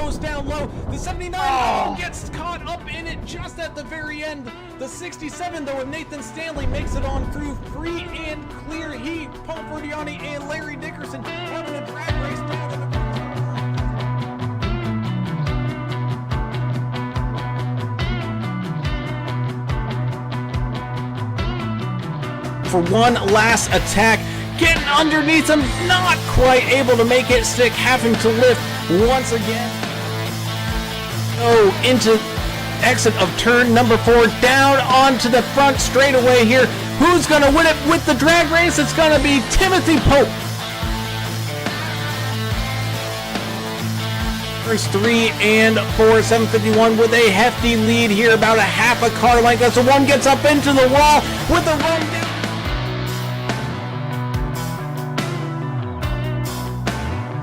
goes down low. The 79 gets caught up in it just at the very end. The 67, though, of Nathan Stanley makes it on through free and clear. He, Paul Ferdiani, and Larry Dickerson having a drag race down in the for one last attack, getting underneath him, not quite able to make it stick, having to lift once again. Oh, into exit of turn number 4, down onto the front straightaway here. Who's going to win it with the drag race? It's going to be Timothy Pope. First 3 and 4, 751 with a hefty lead here, about a half a car length as the one gets up into the wall with a run down.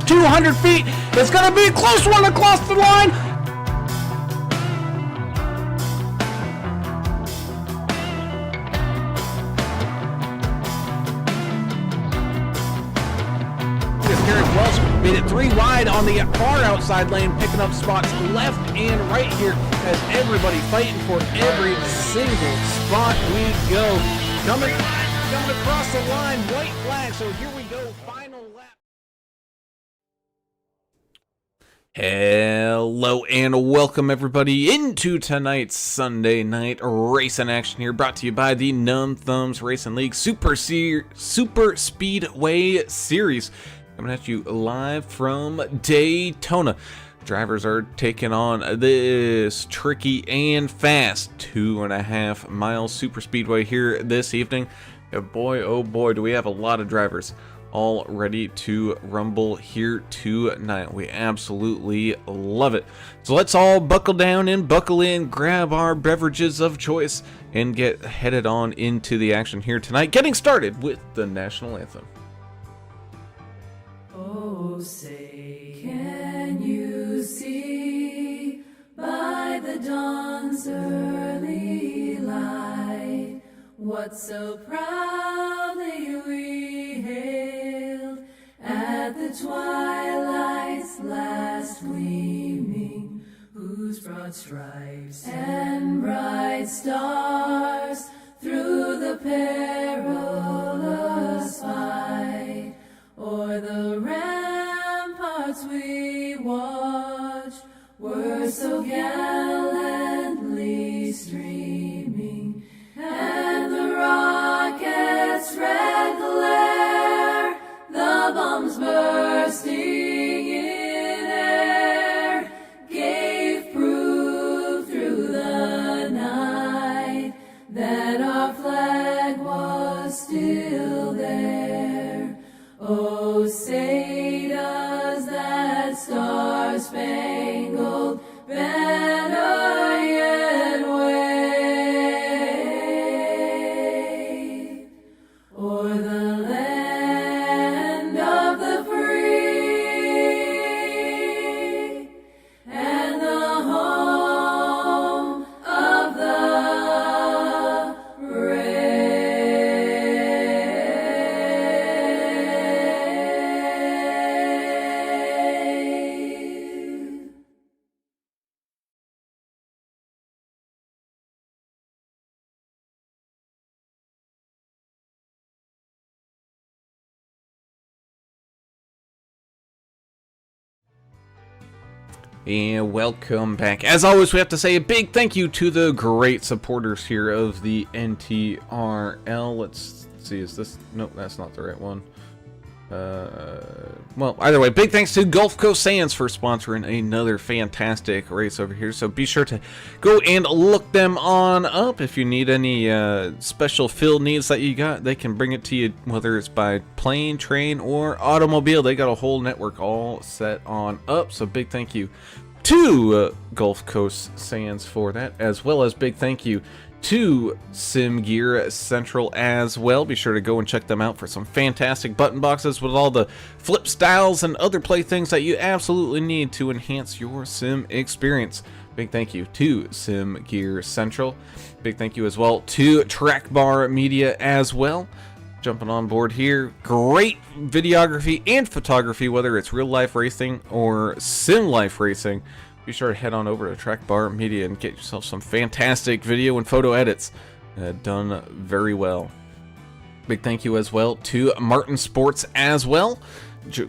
200 feet. It's going to be a close one across the line. Garrett Welsh made it 3 wide on the far outside lane, picking up spots left and right here as everybody fighting for every single spot we go. Coming across the line, white flag. So here we go, final lap. Hello and welcome everybody into tonight's Sunday night racing action here, brought to you by the Numb Thumbs Racing League Super Speedway Series, coming at you live from Daytona. Drivers are taking on this tricky and fast 2.5 mile super speedway here this evening. Oh boy, do we have a lot of drivers all ready to rumble here tonight. We absolutely love it. So let's all buckle down and buckle in, grab our beverages of choice, and get headed on into the action here tonight, getting started with the national anthem. Oh, say, can you see by the dawn's early light what so proudly we hailed at the twilight's last gleaming, whose broad stripes and bright stars through the perilous fight o'er the ramparts we watched were so gallantly streaming, and the rocket's red glare, the bombs bursting in air, gave proof through the night that our flag was still there. Oh, say does that star-spangled banner yet wave o'er the land of the free and the home of the brave? And welcome back. As always, we have to say a big thank you to the great supporters here of the NTRL. Let's see, is this... Nope, that's not the right one. Well, either way, big thanks to Gulf Coast Sands for sponsoring another fantastic race over here. So be sure to go and look them on up. If you need any special fill needs that you got, they can bring it to you, whether it's by plane, train, or automobile. They got a whole network all set on up. So big thank you to Gulf Coast Sands for that, as well as big thank you to Sim Gear Central as well. Be sure to go and check them out for some fantastic button boxes with all the flip styles and other playthings that you absolutely need to enhance your sim experience. Big thank you to Sim Gear Central. Big thank you as well to Track Bar Media as well. jumping on board here. Great videography and photography, whether it's real life racing or sim life racing. Be sure to head on over to Track Bar Media and get yourself some fantastic video and photo edits done very well. Big thank you as well to Martin Sports as well.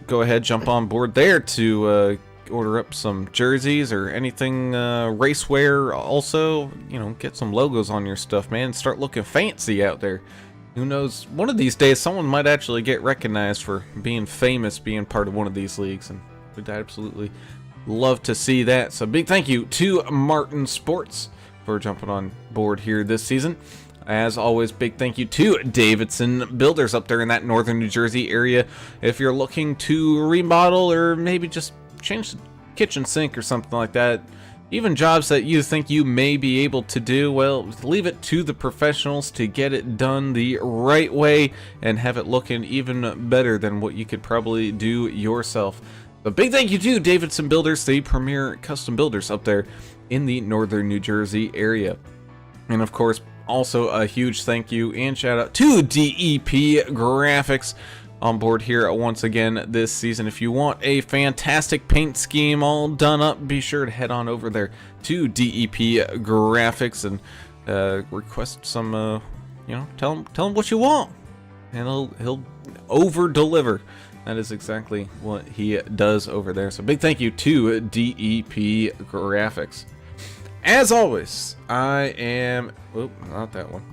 Go ahead, jump on board there to order up some jerseys or anything racewear. Also, you know, get some logos on your stuff, man. Start looking fancy out there. Who knows, one of these days someone might actually get recognized for being famous, being part of one of these leagues, and we'd absolutely love to see that. So big thank you to Martin Sports for jumping on board here this season. As always, big thank you to Davidson Builders up there in that northern New Jersey area. If you're looking to remodel or maybe just change the kitchen sink or something like that, even jobs that you think you may be able to do, well, leave it to the professionals to get it done the right way and have it looking even better than what you could probably do yourself. But big thank you to Davidson Builders, the premier custom builders up there in the northern New Jersey area. And of course, also a huge thank you and shout out to DEP Graphics on board here once again this season. If you want a fantastic paint scheme all done up, be sure to head on over there to DEP Graphics and request some, you know, tell him what you want, and he'll over deliver. That is exactly what he does over there. So big thank you to DEP Graphics. As always, I am, not that one.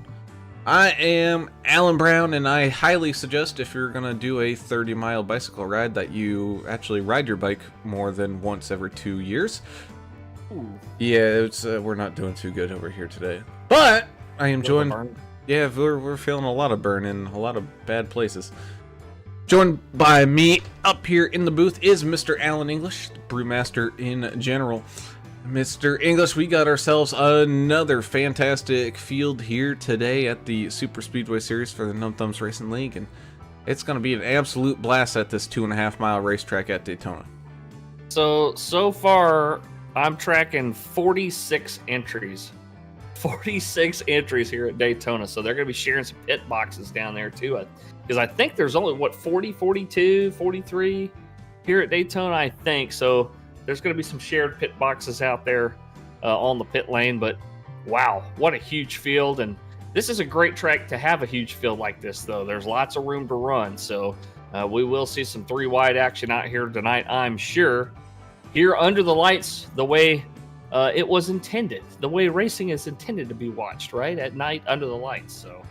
I am Alan Brown, and I highly suggest if you're going to do a 30-mile bicycle ride that you actually ride your bike more than once every 2 years. Ooh. Yeah, it's we're not doing too good over here today. But I am joined, yeah, we're feeling a lot of burn in a lot of bad places. Joined by me up here in the booth is Mr. Alan English, the brewmaster in general. Mr. English, we got ourselves another fantastic field here today at the Super Speedway Series for the Numb Thumbs Racing League, and it's going to be an absolute blast at this 2.5-mile racetrack at Daytona. So far, I'm tracking 46 entries. 46 entries here at Daytona, so they're going to be sharing some pit boxes down there too, because I think there's only, 40, 42, 43 here at Daytona, I think, so there's going to be some shared pit boxes out there on the pit lane. But wow, what a huge field. And this is a great track to have a huge field like this, though. There's lots of room to run. So we will see some 3-wide action out here tonight, I'm sure. Here under the lights, the way it was intended, the way racing is intended to be watched, right? At night under the lights. So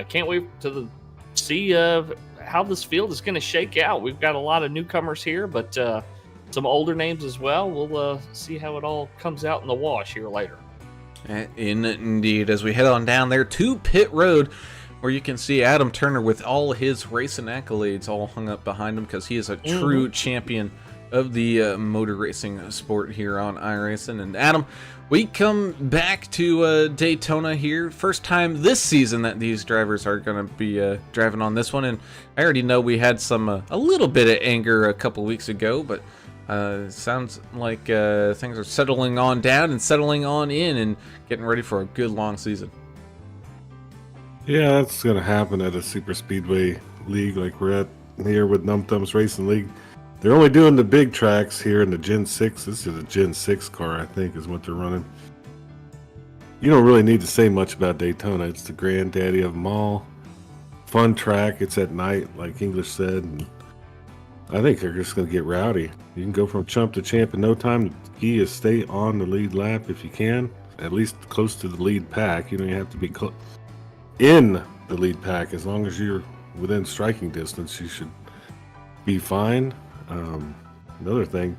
can't wait to see how this field is going to shake out. We've got a lot of newcomers here, but some older names as well. We'll see how it all comes out in the wash here later. Indeed, as we head on down there to pit road, where you can see Adam Turner with all his racing accolades all hung up behind him, because he is a true champion of the motor racing sport here on iRacing. And Adam, we come back to Daytona here. First time this season that these drivers are going to be driving on this one. And I already know we had some a little bit of anger a couple weeks ago, but sounds like things are settling on down and settling on in and getting ready for a good long season. Yeah, that's going to happen at a super speedway league like we're at here with Numb Thumbs Racing League. They're only doing the big tracks here in the Gen 6. This is a Gen 6 car, I think, is what they're running. You don't really need to say much about Daytona. It's the granddaddy of them all. Fun track. It's at night, like English said. And I think they're just going to get rowdy. You can go from chump to champ in no time. The key is stay on the lead lap if you can, at least close to the lead pack. You don't have to be in the lead pack. As long as you're within striking distance, you should be fine. Another thing,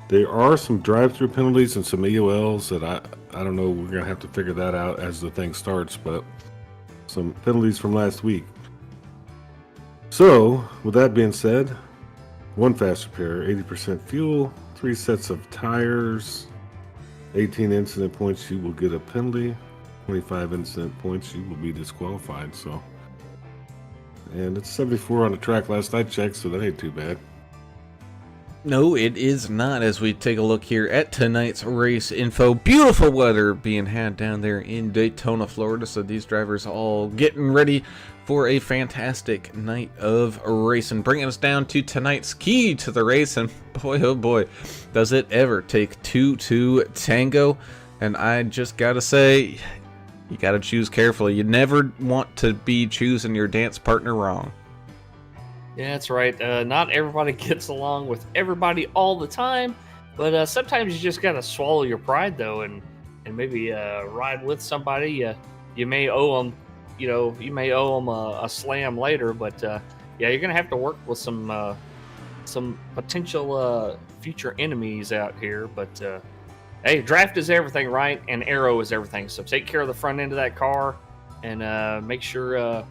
there are some drive-through penalties and some EOLs that I don't know. We're going to have to figure that out as the thing starts, but some penalties from last week. So, with that being said, 1 fast repair, 80% fuel, 3 sets of tires, 18 incident points, you will get a penalty, 25 incident points, you will be disqualified. So, and it's 74 on the track last I checked, so that ain't too bad. No, it is not, as we take a look here at tonight's race info. Beautiful weather being had down there in Daytona, Florida, so these drivers all getting ready for a fantastic night of racing. Bringing us down to tonight's key to the race, and boy, oh boy, does it ever take two to tango. And I just gotta say, you gotta choose carefully. You never want to be choosing your dance partner wrong. Yeah, that's right. Not everybody gets along with everybody all the time, but sometimes you just gotta swallow your pride, though, and maybe ride with somebody. You may owe them, you may owe them a slam later, but yeah, you're gonna have to work with some potential future enemies out here. But hey, draft is everything, right? And aero is everything. So take care of the front end of that car, and make sure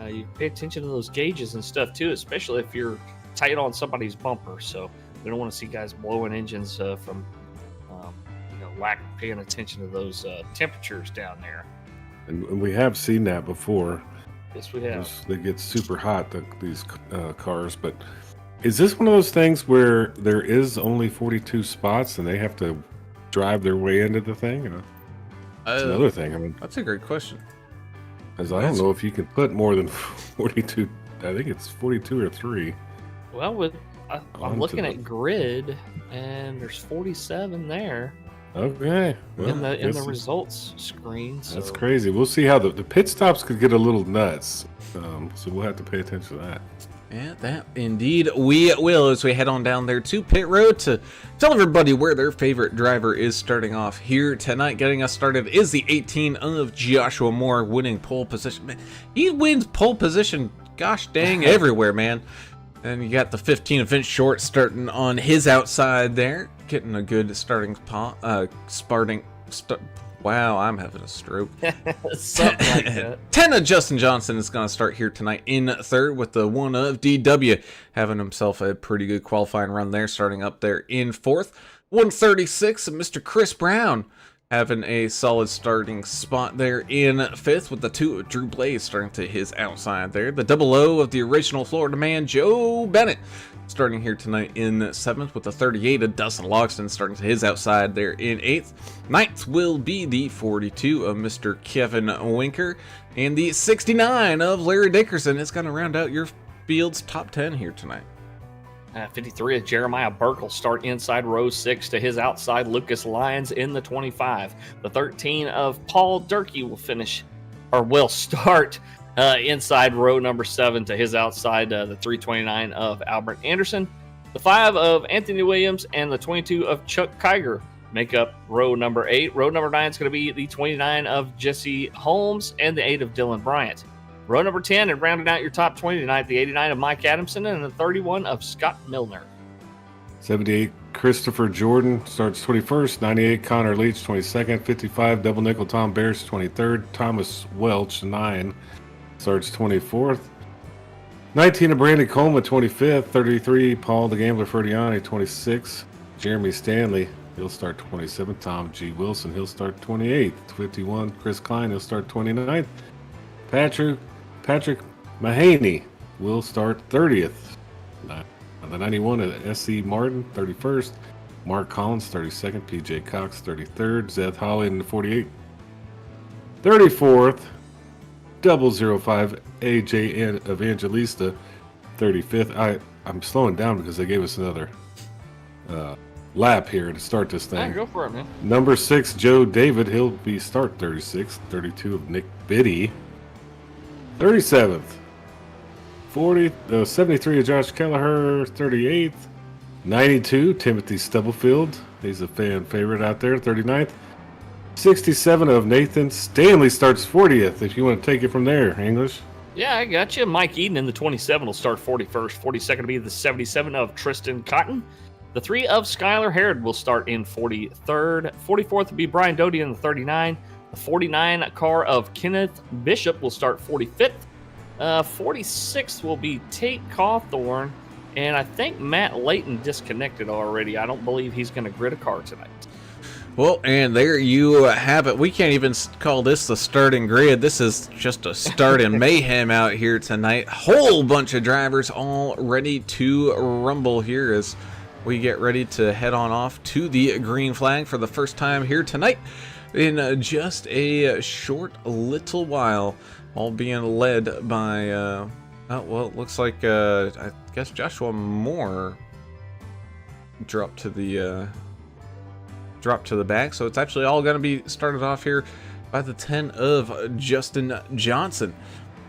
you pay attention to those gauges and stuff too, especially if you're tight on somebody's bumper. So we don't want to see guys blowing engines from lack of paying attention to those temperatures down there. And we have seen that before. Yes, we have. They get super hot, these cars. But is this one of those things where there is only 42 spots and they have to drive their way into the thing? That's another thing. I mean, that's a great question. Because I don't know if you can put more than 42. I think it's 42 or 3. Well, I'm looking at grid, and there's 47 there. Okay. Well, in the results screen. So. That's crazy. We'll see how the pit stops could get a little nuts. So we'll have to pay attention to that. Yeah, that indeed we will, as we head on down there to pit road to tell everybody where their favorite driver is starting off here tonight. Getting us started is the 18 of Joshua Moore, winning pole position. Man, he wins pole position, gosh dang, everywhere, man. And you got the 15 of Vince Short starting on his outside there, getting a good starting wow, I'm having a stroke. Something like that. 10 of Justin Johnson is going to start here tonight in third, with the 1 of DW having himself a pretty good qualifying run there, starting up there in fourth. 136 of Mr. Chris Brown having a solid starting spot there in fifth, with the 2 of Drew Blaze starting to his outside there. The 00 of the original Florida man, Joe Bennett, starting here tonight in seventh, with the 38 of Dustin Logston starting to his outside there in eighth. Ninth will be the 42 of Mr. Kevin Winker, and the 69 of Larry Dickerson is going to round out your field's top 10 here tonight. 53 of Jeremiah Burke will start inside row 6 to his outside Lucas Lyons in the 25. The 13 of Paul Durkee will start inside row number 7 to his outside the 329 of Albert Anderson. The 5 of Anthony Williams and the 22 of Chuck Kiger make up row number 8. Row number 9 is going to be the 29 of Jesse Holmes and the 8 of Dylan Bryant. Row number 10, and rounding out your top 20 tonight, the 89 of Mike Adamson and the 31 of Scott Milner. 78, Christopher Jordan starts 21st. 98, Connor Leach, 22nd. 55, Double Nickel Tom Bears, 23rd. Thomas Welch, 9, starts 24th. 19 of Brandy Coleman, 25th. 33, Paul the Gambler Ferdiani, 26th. Jeremy Stanley, he'll start 27th. Tom G. Wilson, he'll start 28th. 51, Chris Klein, he'll start 29th. Patrick Mahaney will start 30th. The 91 of S.C. Martin, 31st. Mark Collins, 32nd. P.J. Cox, 33rd. Zeth Holly in the 48th. 34th, 005 A.J. Evangelista, 35th. I'm slowing down because they gave us another lap here to start this thing. Yeah, go for it, man. Number 6, Joe David. He'll be start 36th. 32 of Nick Biddy. 37th, 73 of Josh Kelleher, 38th, 92, Timothy Stubblefield, he's a fan favorite out there, 39th, 67 of Nathan Stanley starts 40th, if you want to take it from there, English. Yeah, I got you. Mike Eden in the 27 will start 41st, 42nd will be the 77 of Tristan Cotton. The 3 of Skylar Harrod will start in 43rd, 44th will be Brian Doty in the 39. The 49 car of Kenneth Bishop will start 45th. 46th will be Tate Cawthorn. And I think Matt Layton disconnected already. I don't believe he's going to grid a car tonight. Well, and there you have it. We can't even call this the starting grid. This is just a start in mayhem out here tonight. Whole bunch of drivers all ready to rumble here as we get ready to head on off to the green flag for the first time here tonight in just a short little while. all being led by, oh, well, it looks like, I guess Joshua Moore dropped to the back. So it's actually all going to be started off here by the 10 of Justin Johnson.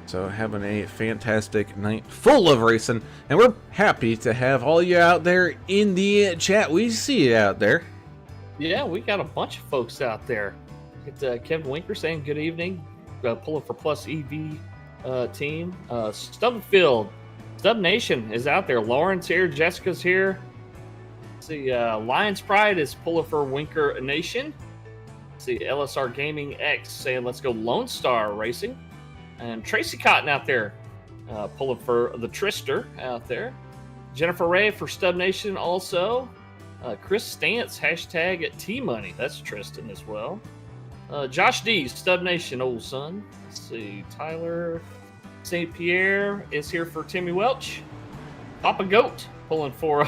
So having a fantastic night full of racing, and we're happy to have all you out there in the chat. We see you out there. Yeah, we got a bunch of folks out there. Get Kevin Winker saying good evening. Pulling for Plus EV team. Stubblefield, Stub Nation is out there. Lauren's here. Jessica's here. Let's see, Lions Pride is pulling for Winker Nation. Let's see, LSR Gaming X saying let's go Lone Star Racing. And Tracy Cotton out there pulling for the Trister out there. Jennifer Ray for Stub Nation also. Chris Stance, hashtag T-Money. That's Tristan as well. Josh D, Stub Nation, old son. Let's see. Tyler St. Pierre is here for Timmy Welch. Papa Goat pulling for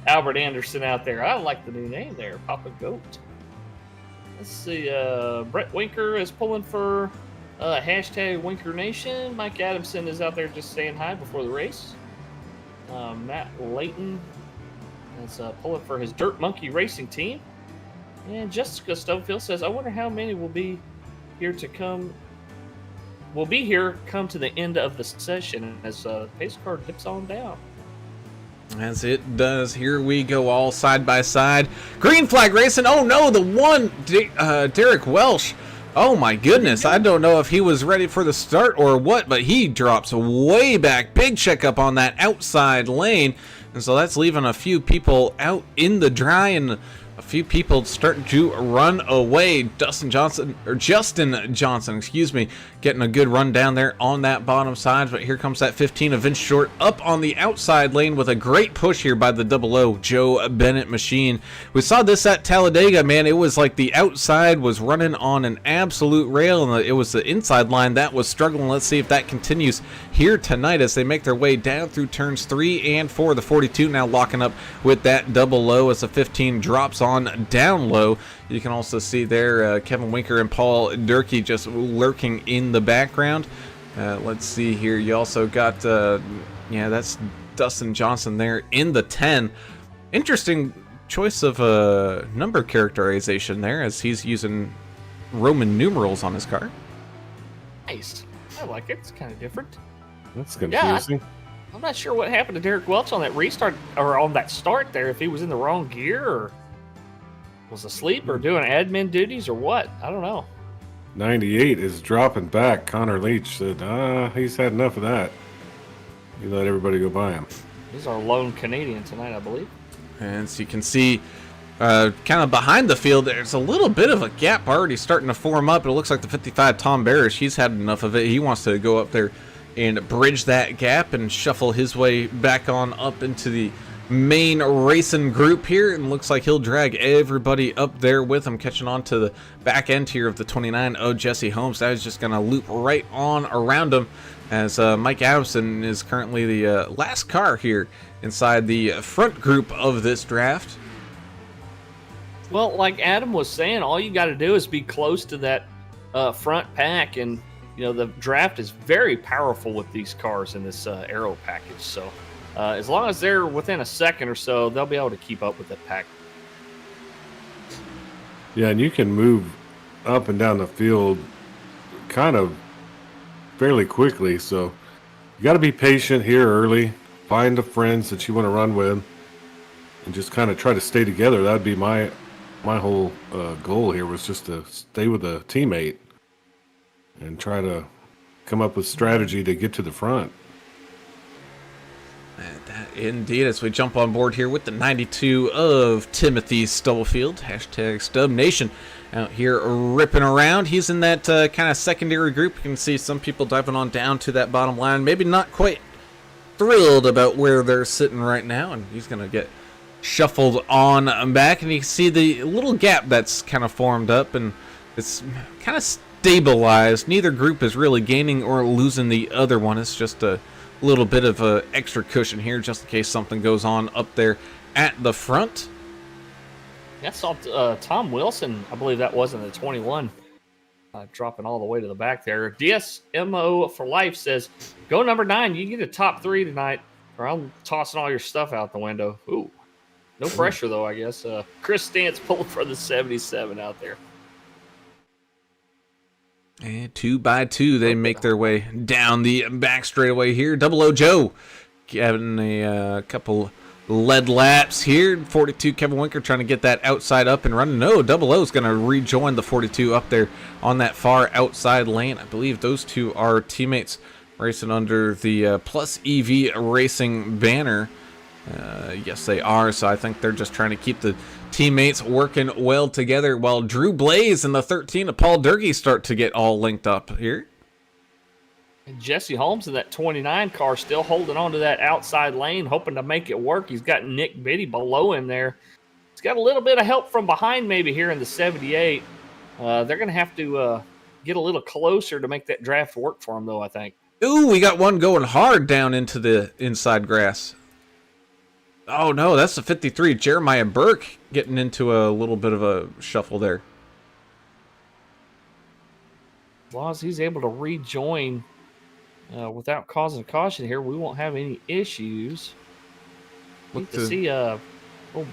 Albert Anderson out there. I like the new name there, Papa Goat. Let's see. Brett Winker is pulling for hashtag Winker Nation. Mike Adamson is out there just saying hi before the race. Matt Layton is pulling for his Dirt Monkey Racing team. And Jessica Stubblefield says, I wonder how many will be here come to the end of the session as pace car dips on down. As it does, here we go all side by side. Green flag racing. Oh no, the one, Derek Welsh. Oh my goodness, I don't know if he was ready for the start or what, but he drops way back. Big checkup on that outside lane. And so that's leaving a few people out in the dry, and a few people starting to run away. Justin Johnson, getting a good run down there on that bottom side. But here comes that 15 of Vince Short up on the outside lane with a great push here by the 00 Joe Bennett machine. We saw this at Talladega, man. It was like the outside was running on an absolute rail, and it was the inside line that was struggling. Let's see if that continues here tonight as they make their way down through turns 3 and 4. The 42 now locking up with that 00 as the 15 drops on down low. You can also see there Kevin Winker and Paul Durkee just lurking in the background. Let's see here. You also got, that's Dustin Johnson there in the 10. Interesting choice of number characterization there as he's using Roman numerals on his car. Nice. I like it. It's kind of different. That's confusing. Yeah, I'm not sure what happened to Derek Welch on that restart or on that start there. If he was in the wrong gear or was asleep or doing admin duties or what. I don't know. 98 is dropping back. Connor Leach said, he's had enough of that. You let everybody go by him. He's our lone Canadian tonight, I believe. And so you can see kind of behind the field, there's a little bit of a gap already starting to form up. It looks like the 55 Tom Barish, he's had enough of it. He wants to go up there and bridge that gap and shuffle his way back on up into the main racing group here, and looks like he'll drag everybody up there with him, catching on to the back end here of the 29 of Jesse Holmes. That is just going to loop right on around him as Mike Adamson is currently the last car here inside the front group of this draft. Well, like Adam was saying, all you got to do is be close to that front pack, and the draft is very powerful with these cars in this aero package. So as long as they're within a second or so, they'll be able to keep up with that pack. Yeah, and you can move up and down the field kind of fairly quickly. So you got to be patient here early. Find the friends that you want to run with and just kind of try to stay together. That would be my whole goal here, was just to stay with a teammate and try to come up with strategy to get to the front. Indeed, as we jump on board here with the 92 of Timothy Stubblefield, hashtag Stub Nation, out here ripping around. He's in that kind of secondary group. You can see some people diving on down to that bottom line, maybe not quite thrilled about where they're sitting right now, and he's going to get shuffled on back, and you can see the little gap that's kind of formed up, and it's kind of stabilized. Neither group is really gaining or losing the other one. It's just a little bit of a extra cushion here just in case something goes on up there at the front. I saw Tom Wilson, I believe that was in the 21, dropping all the way to the back there. DSMO for life says, go number 9. You get a top 3 tonight, or I'm tossing all your stuff out the window. Ooh, no pressure though, I guess. Chris Stantz pulling for the 77 out there. And 2 by 2, they make their way down the back straightaway here. Double O Joe having a couple lead laps here. 42 Kevin Winker trying to get that outside up and running. No, Double O is going to rejoin the 42 up there on that far outside lane. I believe those two are teammates racing under the Plus EV Racing banner. Yes, they are. So I think they're just trying to keep the teammates working well together while Drew Blaze and the 13 of Paul Durkee start to get all linked up here. And Jesse Holmes in that 29 car still holding on to that outside lane, hoping to make it work. He's got Nick Biddy below him there. He's got a little bit of help from behind maybe here in the 78. They're going to have to get a little closer to make that draft work for him, though, I think. Ooh, we got one going hard down into the inside grass. Oh, no, that's the 53. Jeremiah Burke getting into a little bit of a shuffle there. As long as he's able to rejoin without causing caution here, we won't have any issues. Look to see old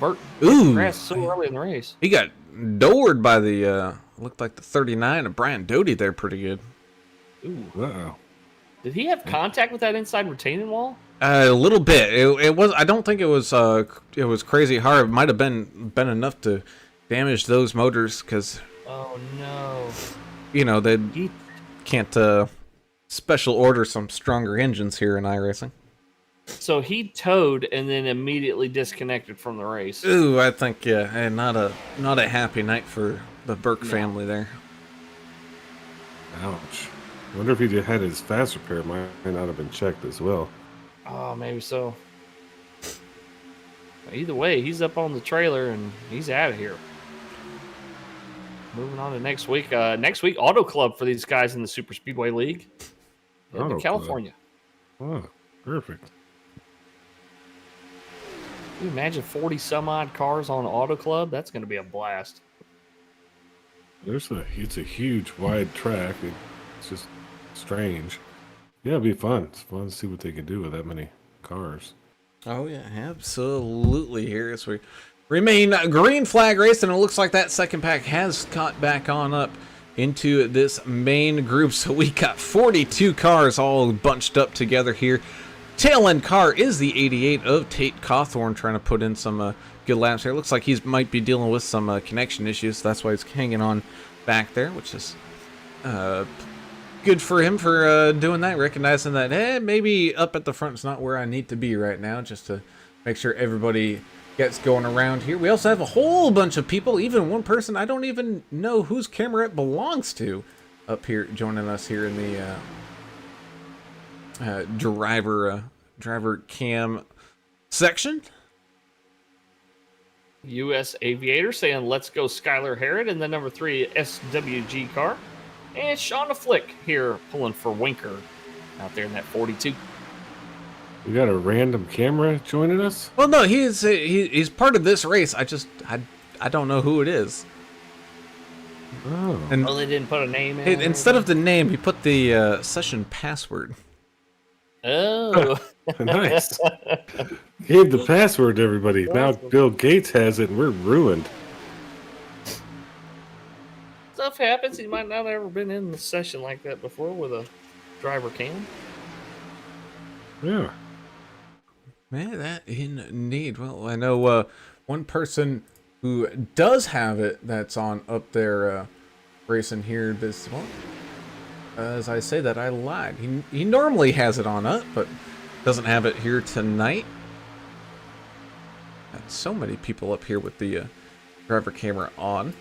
Burt grass so early in the race. He got doored by the looked like the 39 of Brian Doty there pretty good. Ooh. Uh-oh. Did he have contact with that inside retaining wall? A little bit. It was. I don't think it was. It was crazy hard. It might have been enough to damage those motors because. Oh no. You know they can't special order some stronger engines here in iRacing. So he towed and then immediately disconnected from the race. Ooh, I think and not a happy night for the Burke family there. Ouch. I wonder if he had his fast repair. Might not have been checked as well. Oh, maybe so. Either way, he's up on the trailer and he's out of here. Moving on to next week. Next week, Auto Club for these guys in the Super Speedway League. In California. Oh, perfect. Can you imagine 40 some odd cars on Auto Club? That's going to be a blast. It's a huge wide track. It's just strange. Yeah, it'll be fun. It's fun to see what they can do with that many cars. Oh yeah, absolutely. Here as we remain green flag race, and it looks like that second pack has caught back on up into this main group. So we got 42 cars all bunched up together here. Tail end car is the 88 of Tate Cawthorn, trying to put in some good laps here. It looks like he might be dealing with some connection issues. So that's why he's hanging on back there, which is good for him for doing that, recognizing that maybe up at the front is not where I need to be right now, just to make sure everybody gets going around here. We also have a whole bunch of people, even one person I don't even know whose camera it belongs to, up here joining us here in the driver cam section. U.S. Aviator saying, let's go Skylar Harrod in the number 3 SWG car. And Shauna Flick here pulling for Winker out there in that 42. We got a random camera joining us? Well, no, he's part of this race. I don't know who it is. Oh. And they didn't put a name in. instead of the name, he put the session password. Oh. Nice. Gave the password to everybody. Now Bill Gates has it and we're ruined. Stuff happens. He might not have ever been in the session like that before with a driver cam. Yeah. Man, that indeed. Well, I know one person who does have it that's on up there racing here this well. As I say that, I lied. He normally has it on up, but doesn't have it here tonight. Got so many people up here with the driver camera on.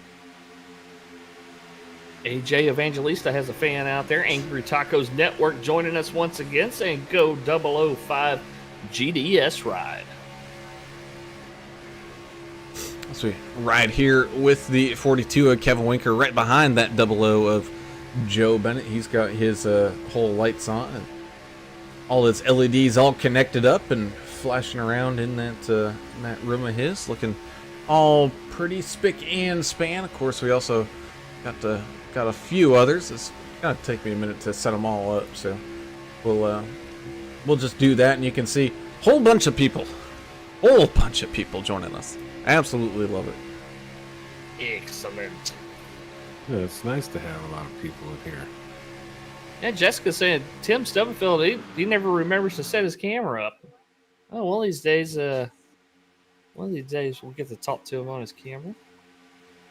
AJ Evangelista has a fan out there. Angry Tacos Network joining us once again, saying go 005 GDS ride. So we ride here with the 42 of Kevin Winker right behind that 00 of Joe Bennett. He's got his whole lights on and all his LEDs all connected up and flashing around in that room of his, looking all pretty spick and span. Of course, we also got a few others. It's gonna take me a minute to set them all up, so we'll just do that, and you can see a whole bunch of people joining us. Absolutely love it. Excellent. Yeah, it's nice to have a lot of people in here. Yeah, Jessica said Tim Stubblefield, he never remembers to set his camera up. Oh, one of these days we'll get to talk to him on his camera.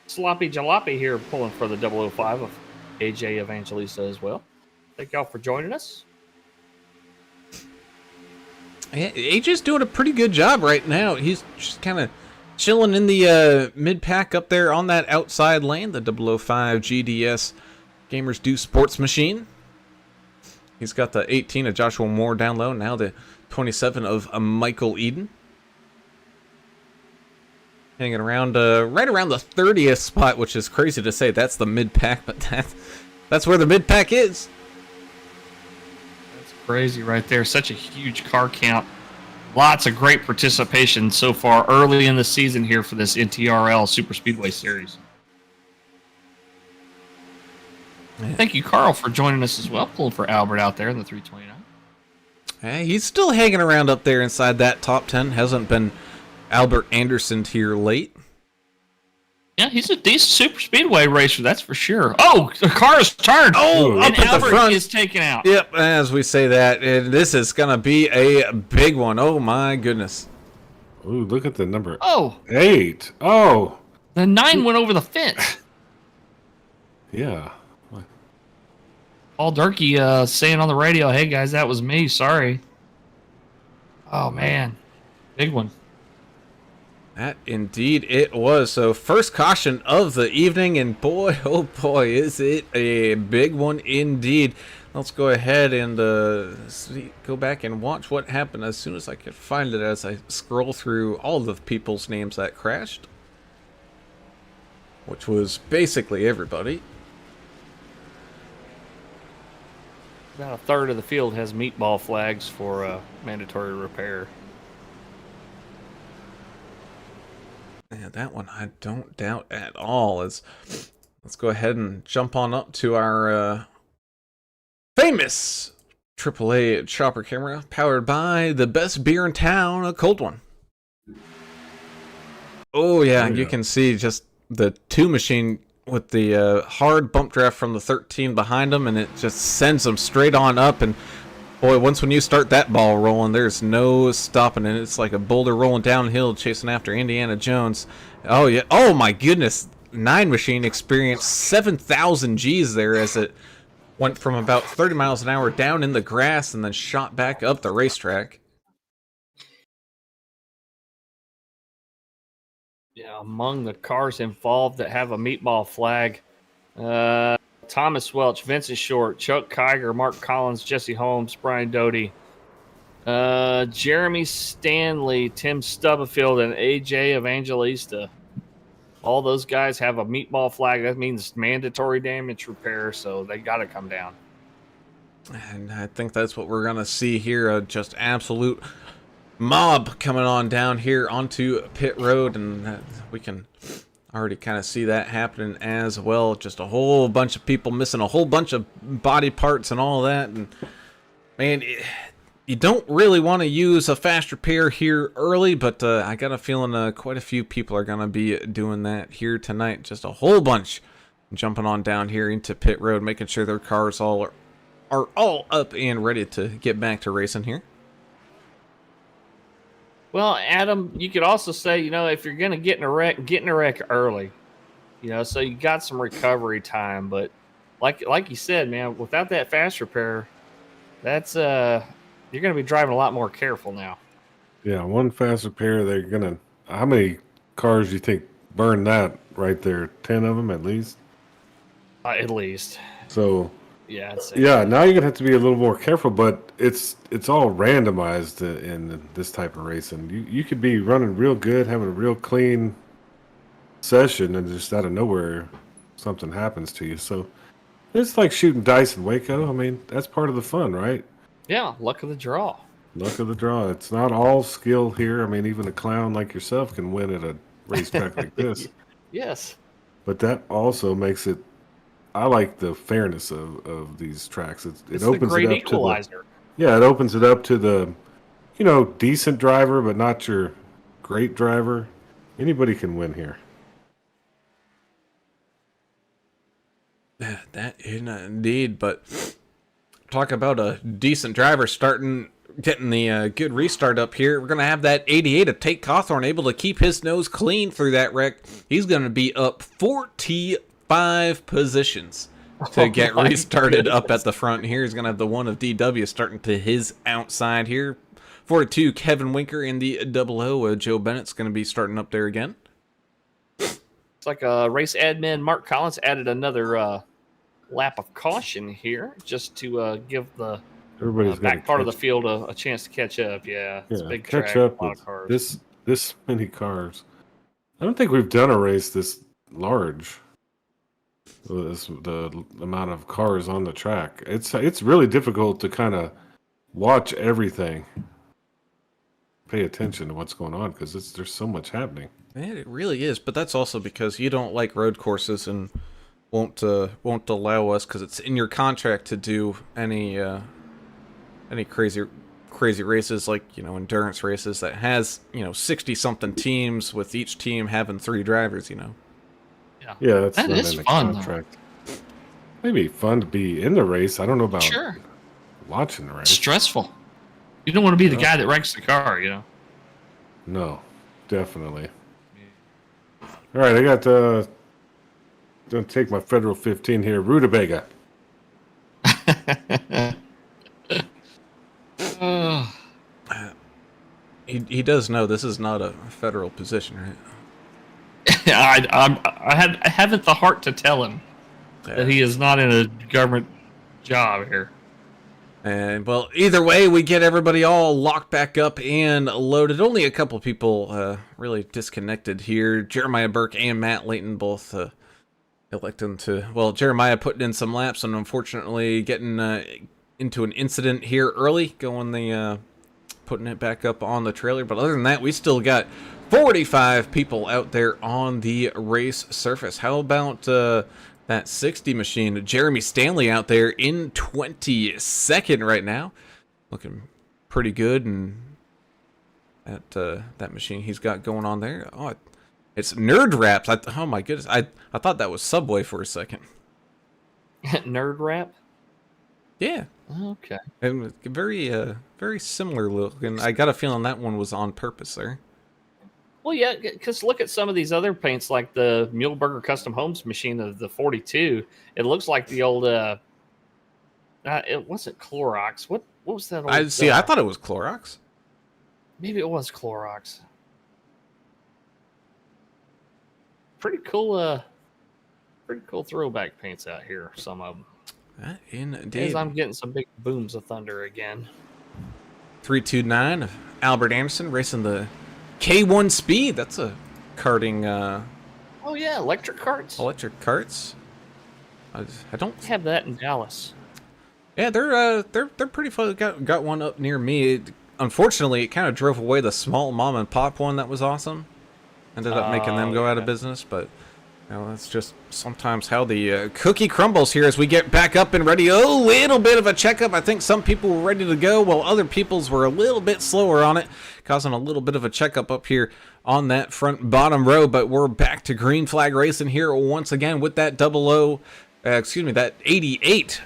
Sloppy Jalopy here pulling for the 005 of AJ Evangelista as well. Thank y'all for joining us. Yeah, AJ's doing a pretty good job right now. He's just kind of chilling in the mid-pack up there on that outside lane, the 005 GDS Gamers Do Sports Machine. He's got the 18 of Joshua Moore down low, now the 27 of Michael Eden. Hanging around right around the 30th spot, which is crazy to say. That's the mid-pack, but that's where the mid-pack is. That's crazy right there. Such a huge car count. Lots of great participation so far early in the season here for this NTRL Super Speedway Series. Yeah. Thank you, Carl, for joining us as well. Pulling for Albert out there in the 329. Hey, he's still hanging around up there inside that top 10. Hasn't been Albert Anderson here late. Yeah, he's a decent Super Speedway racer, that's for sure. Oh, the car is turned. Oh, and up at Albert the front is taken out. Yep, as we say that, and this is gonna be a big one. Oh my goodness! Ooh, look at the number. Oh, 8. Oh, the 9 went over the fence. yeah. Paul Durkee saying on the radio, "Hey guys, that was me. Sorry." Oh man, big one. That indeed it was. So first caution of the evening, and boy, oh boy, is it a big one indeed. Let's go ahead and go back and watch what happened as soon as I could find it as I scroll through all the people's names that crashed, which was basically everybody. About a third of the field has meatball flags for mandatory repair. Yeah, that one I don't doubt at all. Let's go ahead and jump on up to our famous AAA chopper camera, powered by the best beer in town, a cold one. Oh yeah, you can see just the 2 machine with the hard bump draft from the 13 behind them, and it just sends them straight on up. And boy, when you start that ball rolling, there's no stopping it. It's like a boulder rolling downhill chasing after Indiana Jones. Oh yeah, oh my goodness. 9 machine experienced 7,000 G's there as it went from about 30 miles an hour down in the grass and then shot back up the racetrack. Yeah, among the cars involved that have a meatball flag, Thomas Welch, Vincent Short, Chuck Kiger, Mark Collins, Jesse Holmes, Brian Doty, Jeremy Stanley, Tim Stubblefield, and AJ Evangelista. All those guys have a meatball flag. That means mandatory damage repair, so they got to come down. And I think that's what we're going to see here, just absolute mob coming on down here onto pit road, and we can already kind of see that happening as well. Just a whole bunch of people missing a whole bunch of body parts and all that. And man, you don't really want to use a fast repair here early, but I got a feeling quite a few people are going to be doing that here tonight. Just a whole bunch jumping on down here into pit road, making sure their cars are all up and ready to get back to racing here. Well, Adam, you could also say, if you're going to get in a wreck early, so you got some recovery time. But like you said, man, without that fast repair, that's you're going to be driving a lot more careful now. Yeah, one fast repair, they're going to... How many cars do you think burn that right there? 10 of them at least? At least. So... Yeah, now you're gonna have to be a little more careful, but it's all randomized in this type of racing. You could be running real good, having a real clean session, and just out of nowhere something happens to you. So it's like shooting dice in Waco. I mean, that's part of the fun, right? Yeah, luck of the draw. Luck of the draw. It's not all skill here. I mean, even a clown like yourself can win at a racetrack like this. Yes. But that also makes it I like the fairness of these tracks. It It's the opens great it up equalizer. it opens it up to the, decent driver, but not your great driver. Anybody can win here. That is indeed, but talk about a decent driver getting the good restart up here. We're going to have that 88 of Tate Cawthorn able to keep his nose clean through that wreck. He's going to be up 45 positions to get restarted up at the front here. He's going to have the one of DW starting to his outside here. 42, Kevin Winker in the 00. Joe Bennett's going to be starting up there again. It's like a race admin. Mark Collins added another lap of caution here just to give the back part of the field a chance to catch up. Yeah, it's a big catch track, up a lot with of cars. this many cars. I don't think we've done a race this large. The amount of cars on the track. It's really difficult to kind of watch everything, pay attention to what's going on because there's so much happening. Man, it really is, but that's also because you don't like road courses and won't allow us, because it's in your contract to do any crazy races like endurance races that has 60 something teams with each team having 3 drivers. Yeah, that's that not is in the fun. contract. Maybe fun to be in the race. I don't know about Sure, watching the race. stressful. You don't want to be the guy that wrecks the car. No, definitely. All right, I got gonna take my Federal 15 here, Rutabaga. He does know this is not a federal position, right? I haven't the heart to tell him that he is not in a government job here. And well, either way, we get everybody all locked back up and loaded. Only a couple people really disconnected here. Jeremiah Burke and Matt Layton both electing to. Well, Jeremiah putting in some laps and unfortunately getting into an incident here early, putting it back up on the trailer. But other than that, we still got 45 people out there on the race surface. How about that 60 machine? Jeremy Stanley out there in 22nd right now. Looking pretty good. And that machine he's got going on there. Oh, it's Nerd Wraps. Oh my goodness. I thought that was Subway for a second. Nerd Wrap? Yeah. Okay. And very similar look. And I got a feeling that one was on purpose there. Well, yeah, because look at some of these other paints, like the Muhleberger Custom Homes machine of the 42. It looks like the old. It wasn't Clorox. What was that? Old, I thought it was Clorox. Maybe it was Clorox. Pretty cool. Pretty cool throwback paints out here. Some of them. Indeed. As I'm getting some big booms of thunder again. 329 of Albert Anderson racing the K1 Speed. That's a karting. Oh yeah, electric carts. Electric carts. I don't have that in Dallas. Yeah, they're pretty fun. Got one up near me. Unfortunately, it kind of drove away the small mom and pop one that was awesome. Ended up making them go out of business, but that's just sometimes how the cookie crumbles here as we get back up and ready. A little bit of a checkup. I think some people were ready to go while other people's were a little bit slower on it, causing a little bit of a checkup up here on that front bottom row. But we're back to green flag racing here once again with that that 88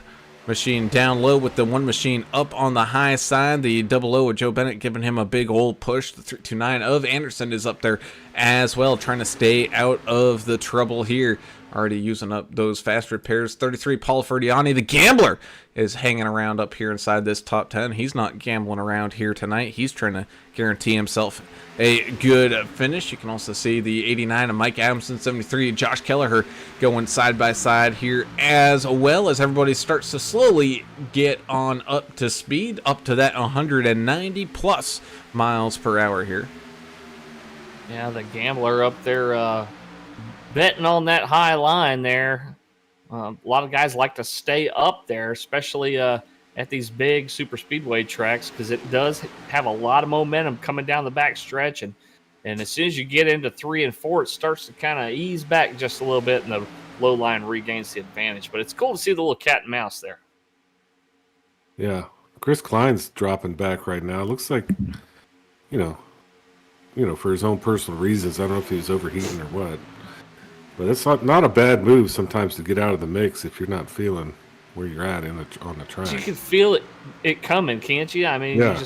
machine down low with the one machine up on the high side. The 00 of Joe Bennett giving him a big old push. The 329 of Anderson is up there as well, trying to stay out of the trouble here. Already using up those fast repairs. 33 Paul Ferdiani, the gambler, is hanging around up here inside this top 10. He's not gambling around here tonight. He's trying to guarantee himself a good finish. You can also see the 89 of Mike Adamson, 73 Josh Kelleher going side by side here, as well as everybody starts to slowly get on up to speed, up to that 190 plus miles per hour here. Yeah, the gambler up there betting on that high line there. A lot of guys like to stay up there, especially at these big super speedway tracks, because it does have a lot of momentum coming down the back stretch. And as soon as you get into 3 and 4, it starts to kind of ease back just a little bit, and the low line regains the advantage. But it's cool to see the little cat and mouse there. Yeah, Chris Klein's dropping back right now. Looks like, you know, for his own personal reasons. I don't know if he was overheating or what. But it's not a bad move sometimes to get out of the mix if you're not feeling where you're at on the track. You can feel it coming, can't you? I mean, Yeah.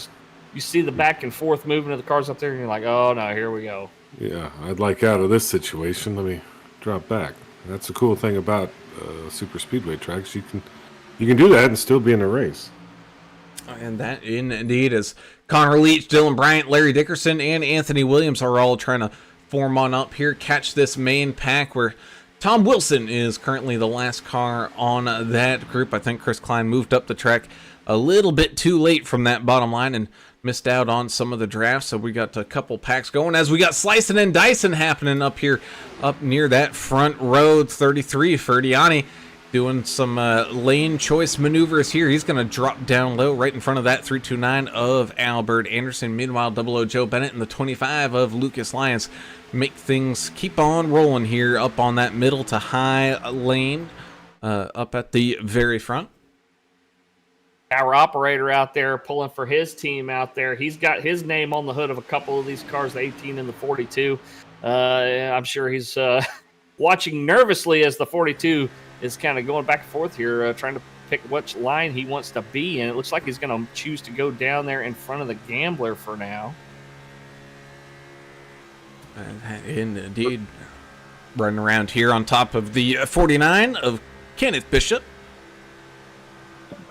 you see the back and forth movement of the cars up there, and you're like, oh no, here we go. Yeah, I'd like out of this situation. Let me drop back. That's the cool thing about super speedway tracks. You can do that and still be in a race. And that indeed is Connor Leach, Dylan Bryant, Larry Dickerson, and Anthony Williams are all trying to form on up here, catch this main pack where Tom Wilson is currently the last car on that group. I think Chris Klein moved up the track a little bit too late from that bottom line and missed out on some of the drafts. So we got a couple packs going as we got slicing and dicing happening up here, up near that front row. 33, Ferdiani doing some lane choice maneuvers here. He's going to drop down low right in front of that 329 of Albert Anderson. Meanwhile, 00 Joe Bennett and the 25 of Lucas Lyons make things keep on rolling here up on that middle to high lane up at the very front. Our operator out there pulling for his team out there. He's got his name on the hood of a couple of these cars, the 18 and the 42. I'm sure he's watching nervously as the 42 is kind of going back and forth here, trying to pick which line he wants to be in. It looks like he's going to choose to go down there in front of the Gambler for now. Indeed. Running around here on top of the 49 of Kenneth Bishop.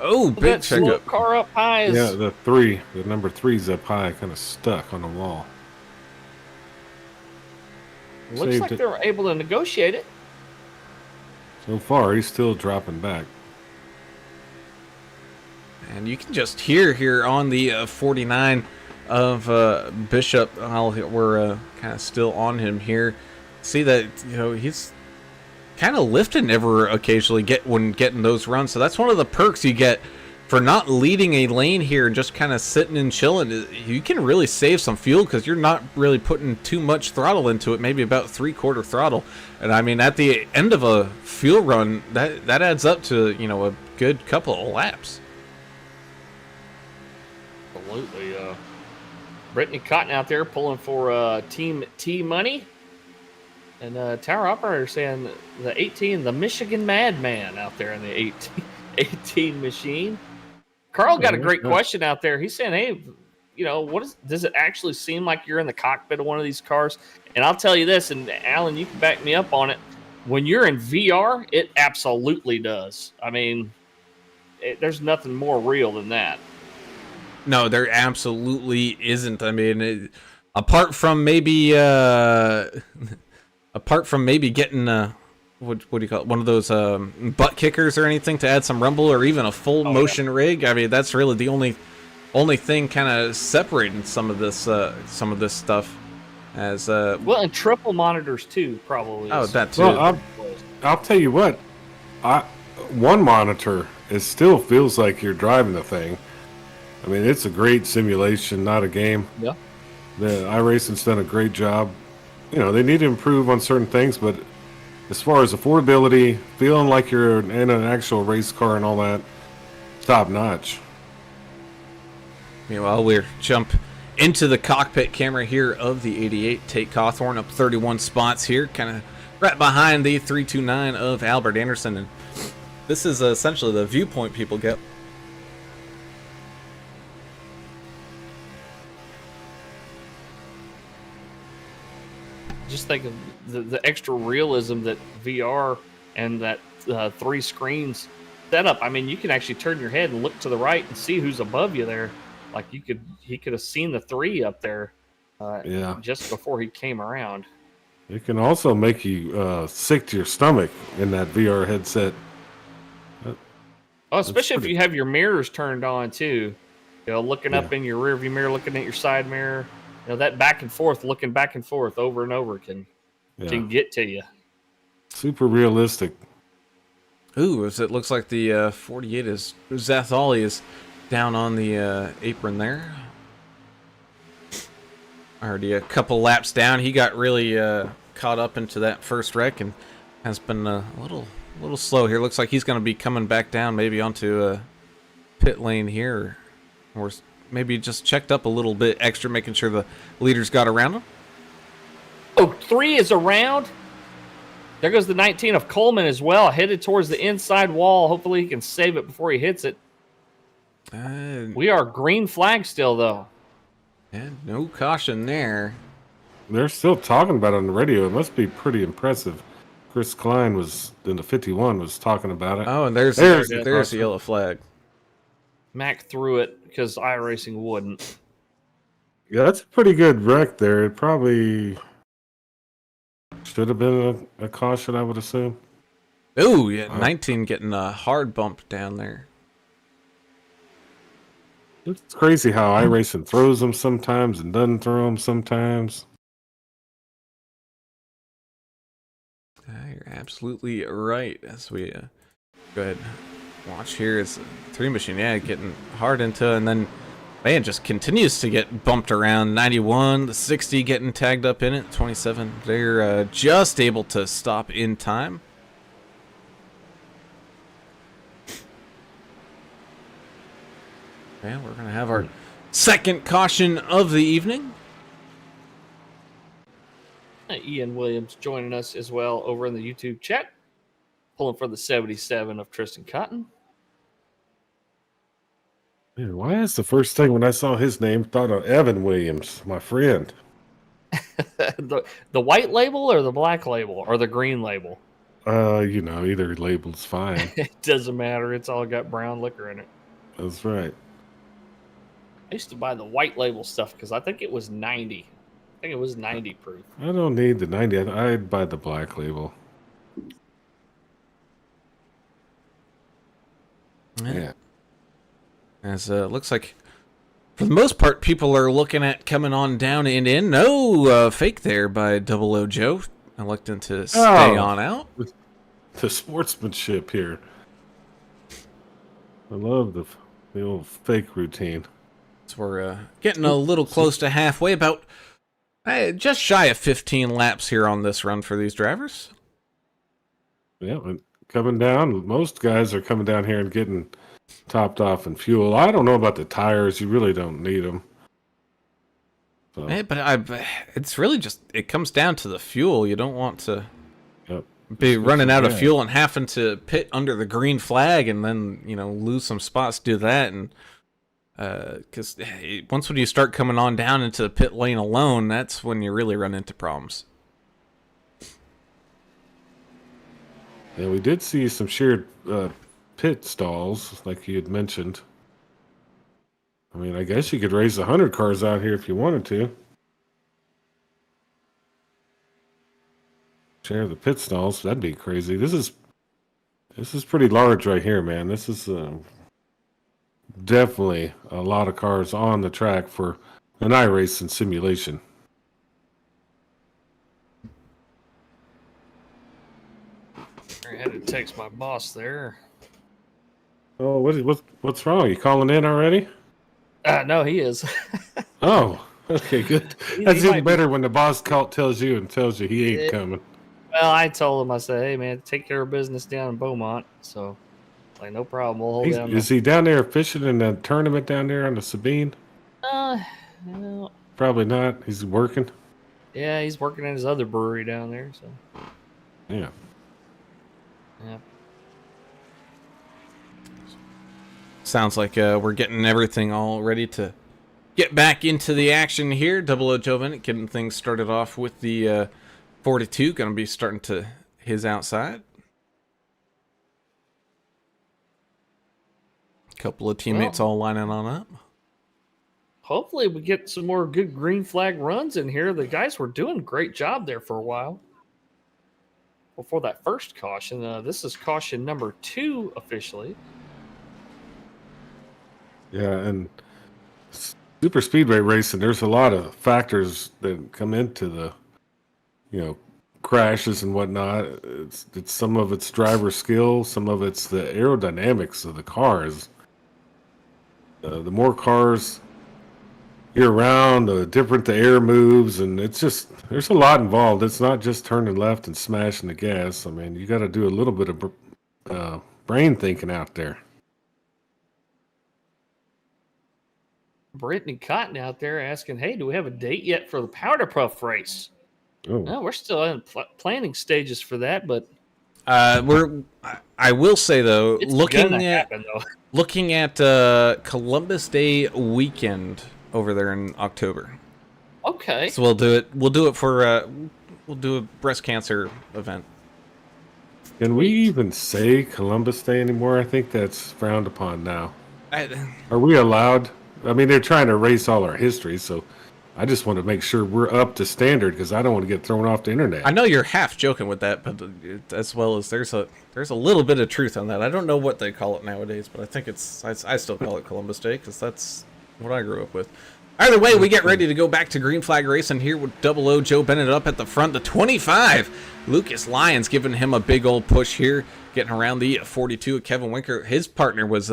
Oh, big checkup. Car up high. Yeah, the number 3's up high, kind of stuck on the wall. Looks like they're able to negotiate it. So far, he's still dropping back. And you can just hear here on the 49 of Bishop, we're kind of still on him here. See that, he's kind of lifting ever occasionally when getting those runs. So that's one of the perks you get for not leading a lane here and just kind of sitting and chilling. You can really save some fuel because you're not really putting too much throttle into it, maybe about 3/4 throttle. And I mean, at the end of a fuel run, that adds up to, a good couple of laps. Absolutely. Brittany Cotton out there pulling for Team T Money. And Tower Operator saying the 18, the Michigan Madman out there in the 18 machine. Carl got a great question out there. He's saying, hey, does it actually seem like you're in the cockpit of one of these cars? And I'll tell you this, and Alan, you can back me up on it. When you're in VR, it absolutely does. I mean, there's nothing more real than that. No, there absolutely isn't. I mean, apart from maybe getting what do you call it? One of those butt kickers or anything to add some rumble, or even a full motion rig. I mean, that's really the only thing kind of separating some of this stuff. As well, and triple monitors too, probably. Oh, that too. Well, I'll tell you what. One monitor, it still feels like you're driving the thing. I mean, it's a great simulation, not a game. Yeah. The iRacing's done a great job. They need to improve on certain things, but as far as affordability, feeling like you're in an actual race car and all that, top notch. Meanwhile, we'll jump into the cockpit camera here of the 88. Tate Cawthorn up 31 spots here, kind of right behind the 329 of Albert Anderson. And this is essentially the viewpoint people get. Just think of the extra realism that VR and that 3 screens setup. I mean, you can actually turn your head and look to the right and see who's above you there. Like he could have seen the 3 up there just before he came around. It can also make you sick to your stomach in that VR headset. Especially if you have your mirrors turned on too. Looking up in your rearview mirror, looking at your side mirror. That back and forth, looking back and forth over and over can get to you. Super realistic. Ooh, as it looks like the 48 is Zathali is down on the apron there. Already a couple laps down. He got really caught up into that first wreck and has been a little slow here. Looks like he's going to be coming back down, maybe onto pit lane here, or maybe just checked up a little bit extra, making sure the leaders got around him. Oh, 3 is around. There goes the 19 of Coleman as well, headed towards the inside wall. Hopefully he can save it before he hits it. We are green flag still, though. And no caution there. They're still talking about it on the radio. It must be pretty impressive. Chris Klein was in the 51 was talking about it. Oh, and there's the the yellow flag. Mac threw it because iRacing wouldn't. Yeah, that's a pretty good wreck there. It probably should have been a caution, I would assume. Oh, yeah, 19 getting a hard bump down there. It's crazy how iRacing throws them sometimes and doesn't throw them sometimes. You're absolutely right. As we go ahead and watch here, it's Three Machine, getting hard into it, and then man just continues to get bumped around. 91, the 60 getting tagged up in it. 27, they're just able to stop in time. And we're gonna have our second caution of the evening. Ian Williams joining us as well over in the YouTube chat, pulling for the 77 of Tristan Cotton. Man, why is the first thing when I saw his name thought of Evan Williams, my friend? the white label or the black label or the green label? Either label's fine. It doesn't matter. It's all got brown liquor in it. That's right. I used to buy the white label stuff because I think it was 90. I think it was 90 proof. I don't need the 90. I'd buy the black label. Yeah. As looks like, for the most part, people are looking at coming on down and in. No fake there by Double O Joe, electing to stay on out. The sportsmanship here. I love the old fake routine. So we're getting a little close to halfway, about just shy of 15 laps here on this run for these drivers. Yeah, and coming down, most guys are coming down here and getting topped off in fuel. I don't know about the tires. You really don't need them. So. But it's really just, it comes down to the fuel. You don't want to be Especially running out of fuel and having to pit under the green flag and then, lose some spots to do that. And because once when you start coming on down into the pit lane alone, that's when you really run into problems. Yeah, we did see some shared pit stalls, like you had mentioned. I mean, I guess you could raise 100 cars out here if you wanted to. Share the pit stalls, that'd be crazy. This is pretty large right here, man. This is definitely a lot of cars on the track for an iRacing simulation. I had to text my boss there. Oh, what's wrong? You calling in already? No, he is. Oh, okay, good. That's even better when the boss tells you he ain't coming. Well, I told him, I said, hey, man, take care of business down in Beaumont. So, like, no problem. We'll hold down. Is he down there fishing in the tournament down there on the Sabine? No. Probably not. He's working. Yeah, he's working at his other brewery down there. So. Yeah. Yeah. Sounds like we're getting everything all ready to get back into the action here. Double O Joe Bennett getting things started off with the 42. Going to be starting to his outside. Couple of teammates all lining on up. Hopefully we get some more good green flag runs in here. The guys were doing a great job there for a while. Before that first caution, this is caution number 2 officially. Yeah, and super speedway racing, there's a lot of factors that come into the, crashes and whatnot. It's some of it's driver skill, some of it's the aerodynamics of the cars. The more cars year round, different the air moves, and it's just there's a lot involved. It's not just turning left and smashing the gas. I mean, you got to do a little bit of brain thinking out there. Brittany Cotton out there asking, "Hey, do we have a date yet for the Powder Puff race?" Oh, No, we're still in planning stages for that, but I will say though, it's looking gonna at happen though. looking at Columbus Day weekend over there in October. Okay. So we'll do it. We'll do it for we'll do a breast cancer event. can we even say Columbus Day anymore? I think that's frowned upon now. Are we allowed? I mean, they're trying to erase all our history, so I just want to make sure we're up to standard because I don't want to get thrown off the internet. I know you're half joking with that, but as well as there's a little bit of truth on that. I don't know what they call it nowadays, but I think I still call it Columbus Day because that's what I grew up with. Either way, we get ready to go back to green flag racing here with 00 Joe Bennett up at the front. The 25, Lucas Lyons giving him a big old push here, getting around the 42 of Kevin Winker. His partner was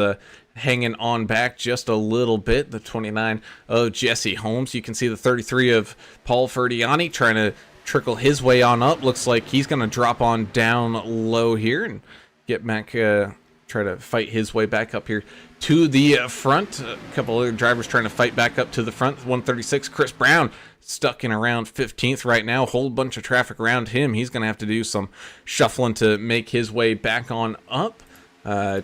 hanging on back just a little bit. The 29 of Jesse Holmes. You can see the 33 of Paul Ferdiani trying to trickle his way on up. Looks like he's going to drop on down low here and get back, try to fight his way back up here to the front. A couple other drivers trying to fight back up to the front. 136, Chris Brown stuck in around 15th right now. Whole bunch of traffic around him. He's going to have to do some shuffling to make his way back on up.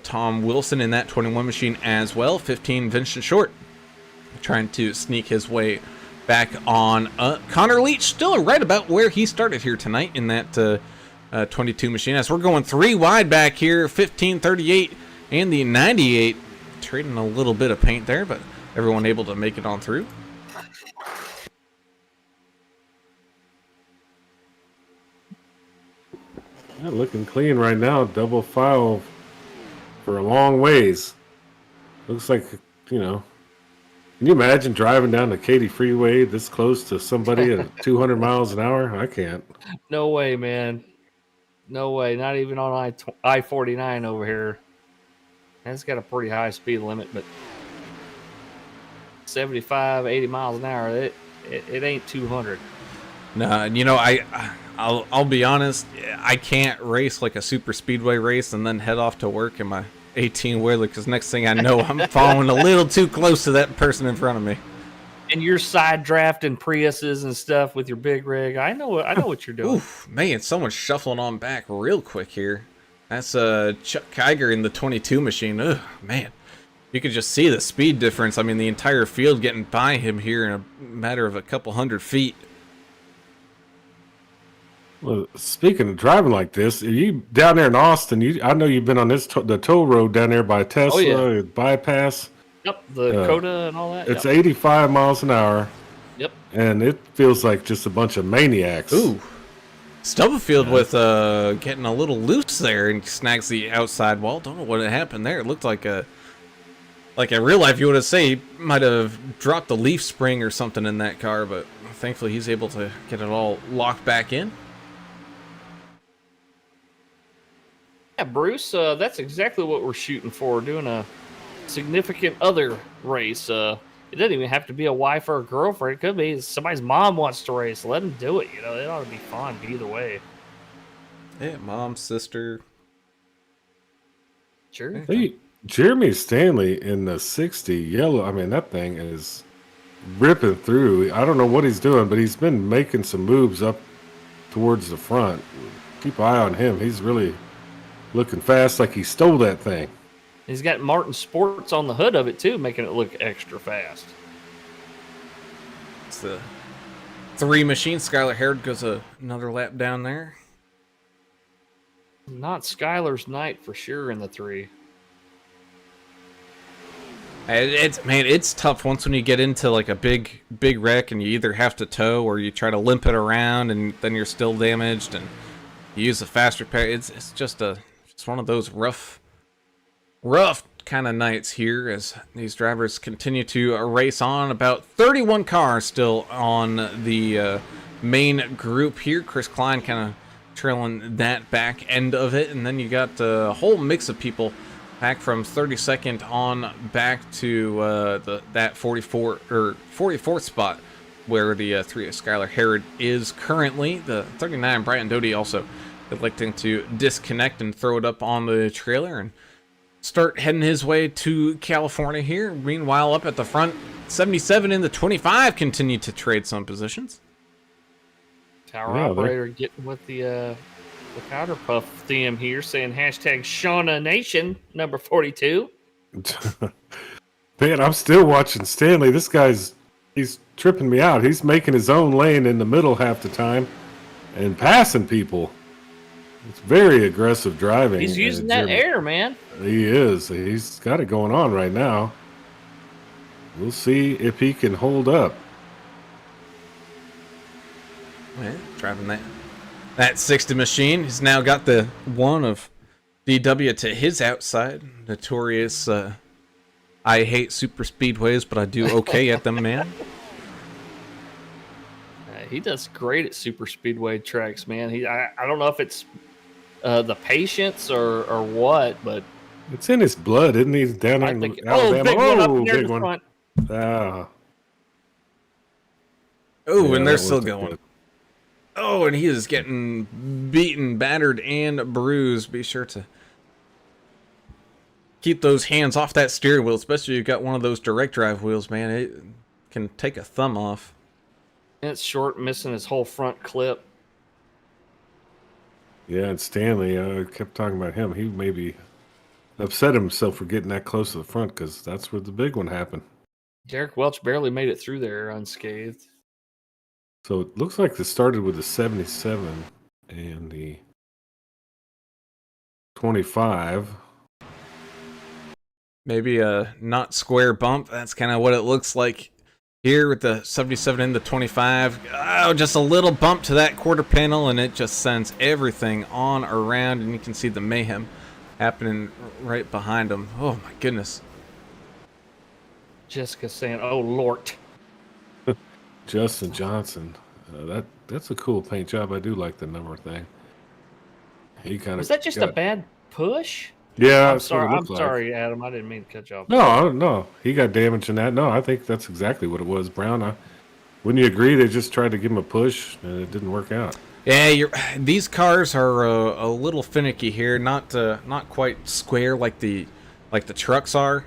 Tom Wilson in that 21 machine as well. 15, Vincent Short trying to sneak his way back on up. Connor Leach still right about where he started here tonight in that 22 machine. As we're going 3 wide back here, 15, 38, and the 98. Trading a little bit of paint there, but everyone able to make it on through. Yeah, looking clean right now. Double file for a long ways. Looks like, you know, can you imagine driving down the Katy Freeway this close to somebody at 200 miles an hour? I can't. No way, man. No way. Not even on I-49 over here. That's got a pretty high speed limit, but 75, 80 miles an hour, it ain't 200. No, you know, I'll be honest, I can't race like a super speedway race and then head off to work in my 18-wheeler because next thing I know, I'm following a little too close to that person in front of me. And you're side drafting Priuses and stuff with your big rig. I know what you're doing. Oof, man, someone's shuffling on back real quick here. That's Chuck Kiger in the 22 machine. Ugh, man. You could just see the speed difference. I mean, the entire field getting by him here in a matter of a couple hundred feet. Well, speaking of driving like this, are you down there in Austin? I know you've been on this the toll road down there by Tesla, bypass. Yep, the Coda and all that. It's yep. 85 miles an hour. Yep. And it feels like just a bunch of maniacs. Ooh. Stubblefield with getting a little loose there and snags the outside wall. Don't know what happened there. It looked like in real life you would have say he might have dropped the leaf spring or something in that car, but thankfully he's able to get it all locked back in. Yeah, Bruce, that's exactly what we're shooting for. Doing a significant other race. It doesn't even have to be a wife or a girlfriend. It could be somebody's mom wants to race. Let them do it. You know, it ought to be fun either way. Yeah, mom, sister. Sure. Hey, Jeremy Stanley in the 60 yellow. I mean, that thing is ripping through. I don't know what he's doing, but he's been making some moves up towards the front. Keep an eye on him. He's really looking fast, like he stole that thing. He's got Martin Sports on the hood of it too, making it look extra fast. It's the 3 machine. Skylar Harrod goes another lap down there. Not Skylar's night for sure in the 3. It's tough once when you get into like a big wreck and you either have to tow or you try to limp it around and then you're still damaged and you use a fast repair. It's just one of those rough kind of nights here as these drivers continue to race on. About 31 cars still on the main group here. Chris Klein kind of trailing that back end of it, and then you got a whole mix of people back from 32nd on back to that 44th spot where the 3 Skylar Herod is currently. The 39 Brian Doty also electing to disconnect and throw it up on the trailer and start heading his way to California here. Meanwhile, up at the front, 77 in the 25 continue to trade some positions. Tower operator getting with the powder puff theme here, saying hashtag Shauna Nation number 42. Man, I'm still watching Stanley. This he's tripping me out. He's making his own lane in the middle half the time and passing people. It's very aggressive driving. He's using that air, man. He is. He's got it going on right now. We'll see if he can hold up. Yeah, driving that 60 machine. He's now got the one of DW to his outside. Notorious, I hate super speedways, but I do okay at them, man. He does great at super speedway tracks, man. I don't know if it's the patience or what, but it's in his blood, isn't he? Down in Alabama. Big one up near the front. Ah. Oh, and they're still going. Good. Oh, and he is getting beaten, battered, and bruised. Be sure to keep those hands off that steering wheel, especially if you've got one of those direct drive wheels, man. It can take a thumb off. And it's short, missing his whole front clip. Yeah, and Stanley, I kept talking about him. He maybe upset himself for getting that close to the front because that's where the big one happened. Derek Welch barely made it through there unscathed. So it looks like it started with the 77 and the 25. Maybe a not square bump. That's kind of what it looks like here with the 77 and the 25. Oh, just a little bump to that quarter panel, and it just sends everything on around, and you can see the mayhem happening right behind him. Oh, my goodness. Jessica saying, oh, Lord. Justin Johnson. That's a cool paint job. I do like the number thing. He kind of was that just a bad push? Yeah, I'm sorry, Adam. I didn't mean to cut you off. No, he got damaged in that. No, I think that's exactly what it was. Brown, wouldn't you agree? They just tried to give him a push, and it didn't work out. Yeah, these cars are a little finicky here. Not quite square like the trucks are.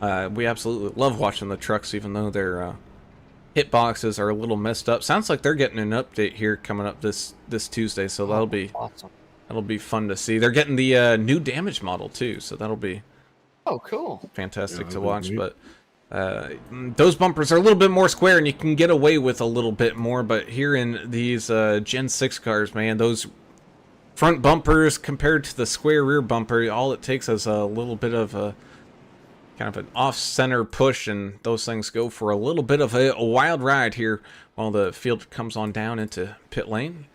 We absolutely love watching the trucks, even though their hit boxes are a little messed up. Sounds like they're getting an update here coming up this Tuesday, so that'll be awesome. That'll be fun to see. They're getting the new damage model too, so that'll be cool, fantastic to watch. But those bumpers are a little bit more square, and you can get away with a little bit more. But here in these Gen 6 cars, man, those front bumpers compared to the square rear bumper, all it takes is a little bit of a kind of an off-center push, and those things go for a little bit of a wild ride here while the field comes on down into pit lane.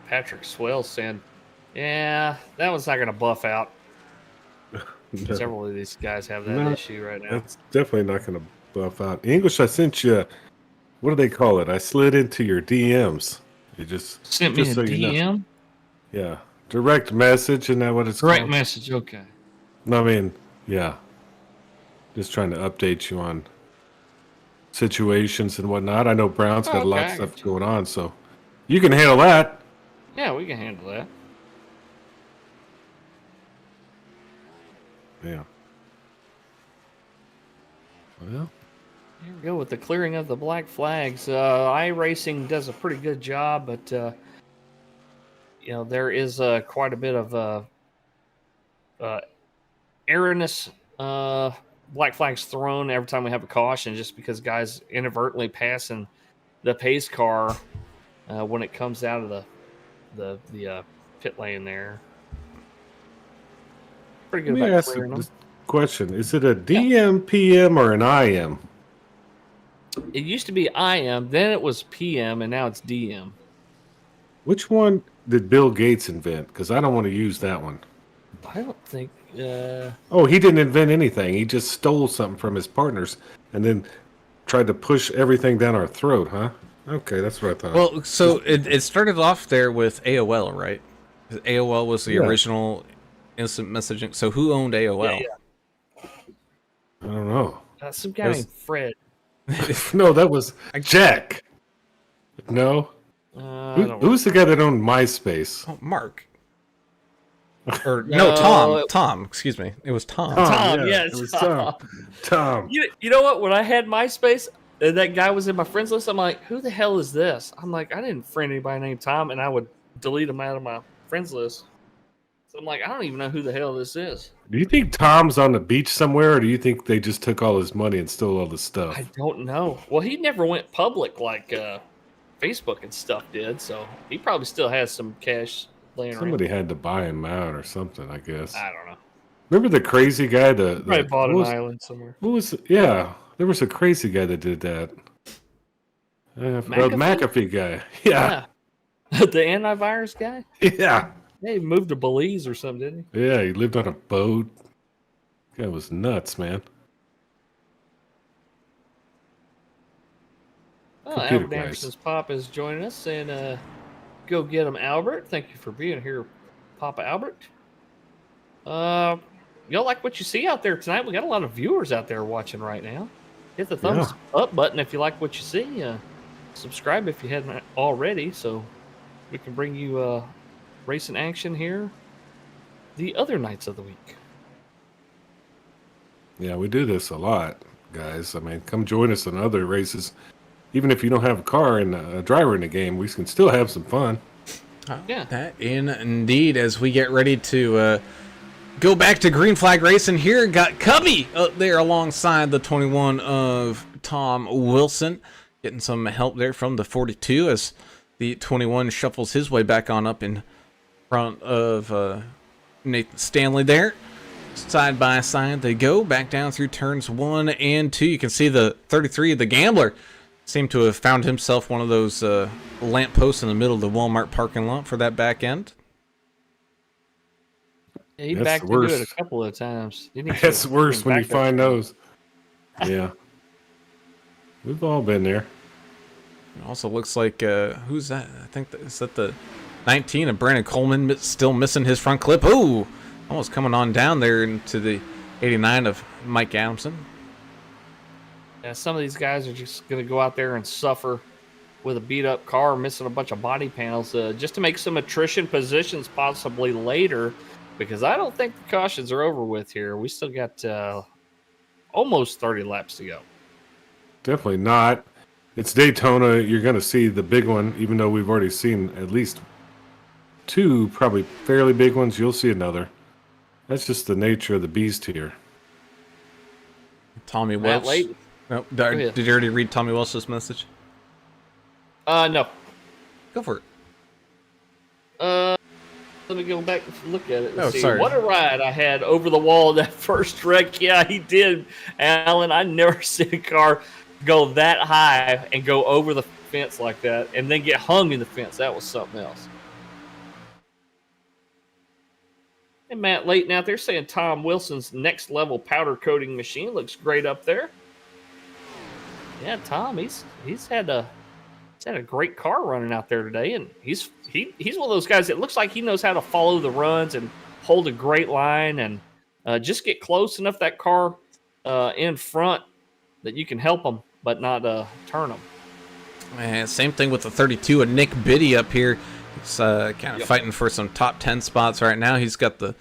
Patrick Swell saying, yeah, that one's not going to buff out. No. Several of these guys have that issue right now. That's definitely not going to buff out. English, I sent you, what do they call it? I slid into your DMs. You just sent me a DM? You know. Yeah. Direct message, isn't that what it's called? Direct message, okay. No, I mean, yeah. Just trying to update you on situations and whatnot. I know Brown's got a lot of stuff going on, so you can handle that. Yeah, we can handle that. Yeah. Well, here we go with the clearing of the black flags. iRacing does a pretty good job, but there is quite a bit of erroneous black flags thrown every time we have a caution, just because guys inadvertently passing the pace car when it comes out of the pit lane there. Pretty good. Let me ask this question: is it a DM, PM, or an IM? It used to be IM, then it was PM, and now it's DM. Which one did Bill Gates invent? Because I don't want to use that one. I don't think. Oh, he didn't invent anything. He just stole something from his partners and then tried to push everything down our throat, huh? Okay, that's what I thought. Well, so it started off there with AOL, right? AOL was the original instant messaging. So who owned AOL? Yeah. I don't know. Some guy named Fred. No, that was Jack. No. I don't Who's the guy that owned MySpace? Oh, Mark. Or No, no, Tom. Tom. Excuse me. It was Tom. Tom, yes, it was Tom. Tom. You know what? When I had MySpace, and that guy was in my friends list, I'm like, who the hell is this? I'm like, I didn't friend anybody named Tom, and I would delete him out of my friends list. So I'm like, I don't even know who the hell this is. Do you think Tom's on the beach somewhere, or do you think they just took all his money and stole all the stuff? I don't know. Well, he never went public like Facebook and stuff did, so he probably still has some cash laying Somebody around. had to buy him out or something, I guess. I don't know. Remember the crazy guy? Probably bought an island somewhere. Who was? Yeah, there was a crazy guy that did that. Well, the McAfee guy. Yeah. The antivirus guy? Yeah. Yeah, he moved to Belize or something, didn't he? Yeah, he lived on a boat. Guy was nuts, man. Well, Computer Albert guys. Anderson's Pop is joining us, and go get him, Albert. Thank you for being here, Papa Albert. Y'all like what you see out there tonight? We got a lot of viewers out there watching right now. Hit the thumbs up button if you like what you see. Subscribe if you hadn't already, so we can bring you racing action here the other nights of the week. Yeah, we do this a lot, guys. I mean, come join us in other races. Even if you don't have a car and a driver in the game, we can still have some fun. Yeah. That indeed, as we get ready to go back to green flag racing here, got Cubby up there alongside the 21 of Tom Wilson, getting some help there from the 42 as the 21 shuffles his way back on up in front of Nathan Stanley there. Side by side they go back down through turns 1 and 2. You can see the 33, the Gambler, seemed to have found himself one of those lampposts in the middle of the Walmart parking lot for that back end. Yeah, he That's backed the into it worst. a couple of times. Didn't he? That's worse when you Backed up. find those. Yeah. We've all been there. It also looks like, who's that? I think is that the 19 of Brandon Coleman, still missing his front clip. Ooh, almost coming on down there into the 89 of Mike Adamson. Yeah, some of these guys are just going to go out there and suffer with a beat-up car, missing a bunch of body panels, just to make some attrition positions possibly later, because I don't think the cautions are over with here. We still got almost 30 laps to go. Definitely not. It's Daytona. You're going to see the big one, even though we've already seen at least 2 probably fairly big ones. You'll see another. That's just the nature of the beast here. Tommy Matt Welch. Layton? No, ahead. did you already read Tommy Welch's message? No. Go for it. Let me go back and look at it and Oh, see. sorry. What a ride I had over the wall in that first wreck. Yeah, he did, Alan. I never seen a car go that high and go over the fence like that and then get hung in the fence. That was something else. And Matt Layton out there saying Tom Wilson's next level powder coating machine looks great up there. Yeah, Tom, he's had a great car running out there today, and he's one of those guys that looks like he knows how to follow the runs and hold a great line and just get close enough that car in front that you can help him but not turn him. And same thing with the 32 of Nick Biddy up here. He's kind of fighting for some top 10 spots right now. He's got the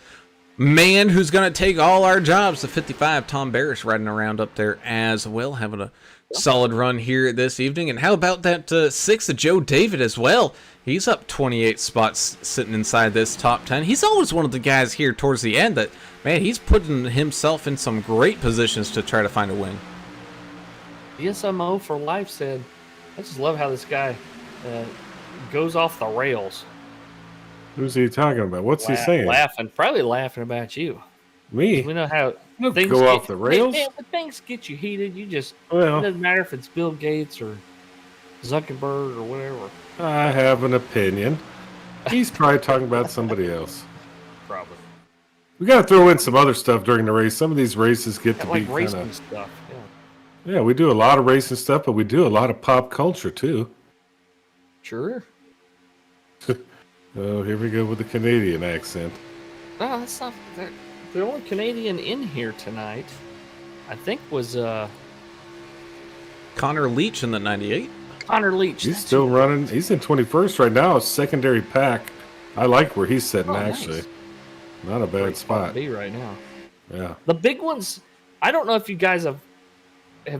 man who's going to take all our jobs, the 55, Tom Barish, riding around up there as well, having a solid run here this evening. And how about that 6 of Joe David as well? He's up 28 spots sitting inside this top 10. He's always one of the guys here towards the end that, man, he's putting himself in some great positions to try to find a win. DSMO for life said, I just love how this guy goes off the rails. Who's he talking about? What's he saying? Probably laughing about you. Me? We know how Don't things go off the rails. Yeah, when things get you heated, you just Well. it doesn't matter if it's Bill Gates or Zuckerberg or whatever. I have an opinion. He's probably talking about somebody else. Probably. We got to throw in some other stuff during the race. Some of these races get to be Like kind racing of... stuff. Yeah. Yeah, we do a lot of racing stuff, but we do a lot of pop culture, too. Sure. Oh, here we go with the Canadian accent. Oh, that's not. The only Canadian in here tonight, I think, was Connor Leach in the 98. Connor Leach. He's That's still who- running. He's in 21st right now. Secondary pack. I like where he's sitting, Oh, actually. nice. Not a bad Great spot to spot. be right now. Yeah. The big ones. I don't know if you guys have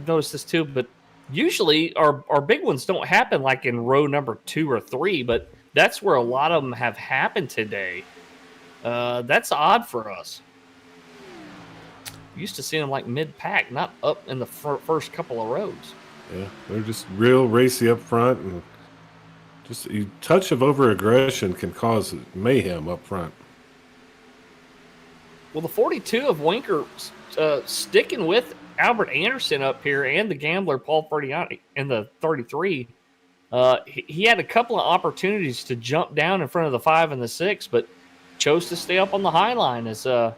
noticed this too, but usually our big ones don't happen like in row number 2 or 3, but that's where a lot of them have happened today. That's odd for us. Used to see them like mid-pack, not up in the first couple of rows. Yeah. They're just real racy up front. And just a touch of over-aggression can cause mayhem up front. Well, the 42 of Winker sticking with Albert Anderson up here and the gambler Paul Ferdiani in the 33. He had a couple of opportunities to jump down in front of the 5 and the 6, but chose to stay up on the high line. Is a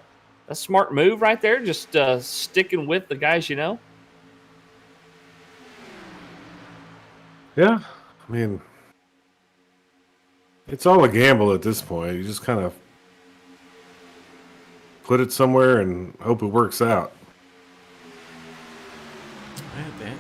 smart move right there, just sticking with the guys you know. Yeah. I mean, it's all a gamble at this point. You just kind of put it somewhere and hope it works out.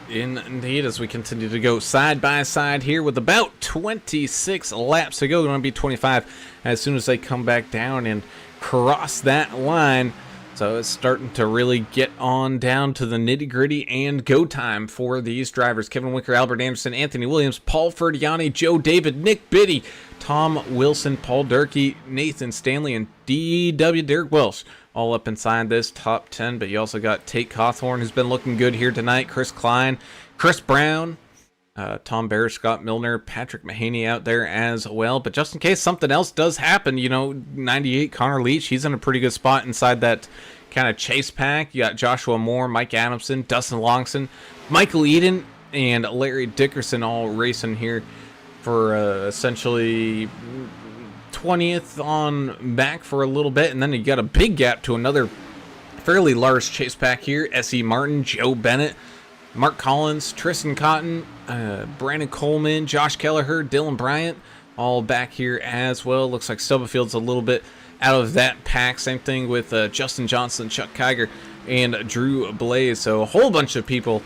Indeed, as we continue to go side by side here with about 26 laps to go. Going to be 25 as soon as they come back down and cross that line. So it's starting to really get on down to the nitty gritty and go time for these drivers. Kevin Winker, Albert Anderson, Anthony Williams, Paul Ferdiani, Joe David, Nick Biddy, Tom Wilson, Paul Durkee, Nathan Stanley, and D.W. Derek Welsh all up inside this top 10. But you also got Tate Cawthorn, who's been looking good here tonight, Chris Klein, Chris Brown, Tom Bear, Scott Milner, Patrick Mahaney out there as well. But just in case something else does happen, 98 Connor Leach, he's in a pretty good spot inside that kind of chase pack. You got Joshua Moore, Mike Adamson, Dustin Longson, Michael Eden, and Larry Dickerson all racing here for essentially 20th on back for a little bit. And then you got a big gap to another fairly large chase pack here. S.E. Martin, Joe Bennett, Mark Collins, Tristan Cotton, Brandon Coleman, Josh Kelleher, Dylan Bryant, all back here as well. Looks like Stubblefield's a little bit out of that pack. Same thing with Justin Johnson, Chuck Kiger, and Drew Blaze. So a whole bunch of people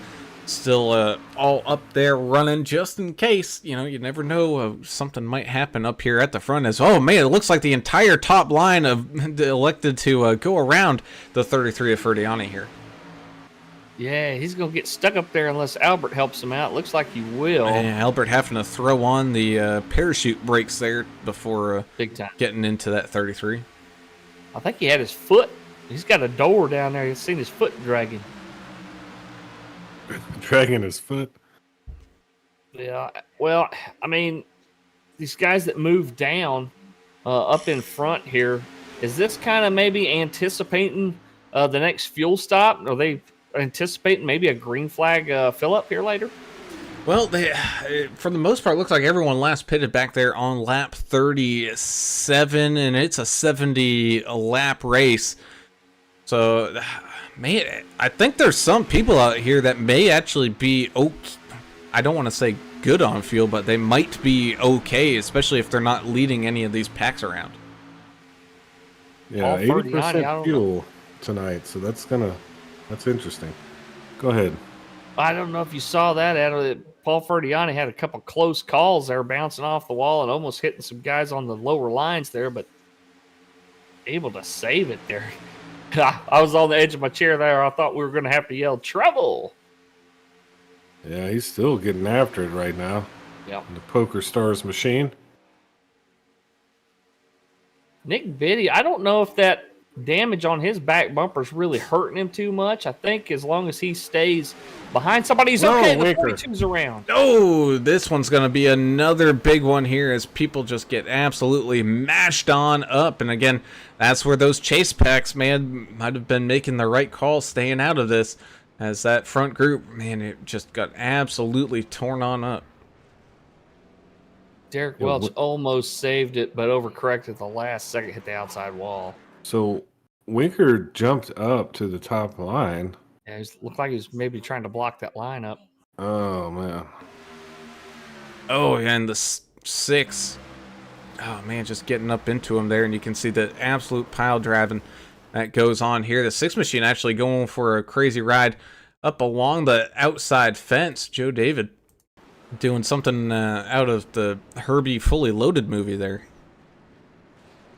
still all up there running just in case. You never know, something might happen up here at the front. As oh man, it looks like the entire top line of elected to go around the 33 of Ferdiani here. Yeah, he's going to get stuck up there unless Albert helps him out. Looks like he will. Yeah, Albert having to throw on the parachute brakes there before Big time. getting into that 33. I think he had his foot. He's got a door down there. He's seen his foot dragging. Dragging his foot. Yeah, well, I mean, these guys that move down up in front here, is this kind of maybe anticipating the next fuel stop? Are they anticipating maybe a green flag fill up here later? Well, for the most part, it looks like everyone last pitted back there on lap 37, and it's a 70 lap race. So, man, I think there's some people out here that may actually be okay. I don't want to say good on fuel, but they might be okay, especially if they're not leading any of these packs around. Yeah, All 39, I 80% don't fuel tonight, so that's interesting. Go ahead. I don't know if you saw that. Paul Ferdiani had a couple close calls there, bouncing off the wall and almost hitting some guys on the lower lines there, but able to save it there. I was on the edge of my chair there. I thought we were going to have to yell trouble. Yeah, he's still getting after it right now. Yeah. The Poker Stars machine. Nick Biddy, I don't know if that damage on his back bumper is really hurting him too much. I think as long as he stays behind somebody, he's okay. The 42's around. Oh, this one's going to be another big one here as people just get absolutely mashed on up. And again, that's where those chase packs, man, might have been making the right call staying out of this, as that front group, man, it just got absolutely torn on up. Derek Welch almost saved it, but overcorrected at the last second, hit the outside wall. So Winker jumped up to the top line. Yeah, it looked like he was maybe trying to block that line up. Oh, man. Oh, and the 6. Oh man, just getting up into him there, and you can see the absolute pile driving that goes on here. The 6 machine actually going for a crazy ride up along the outside fence. Joe David doing something out of the Herbie Fully Loaded movie there.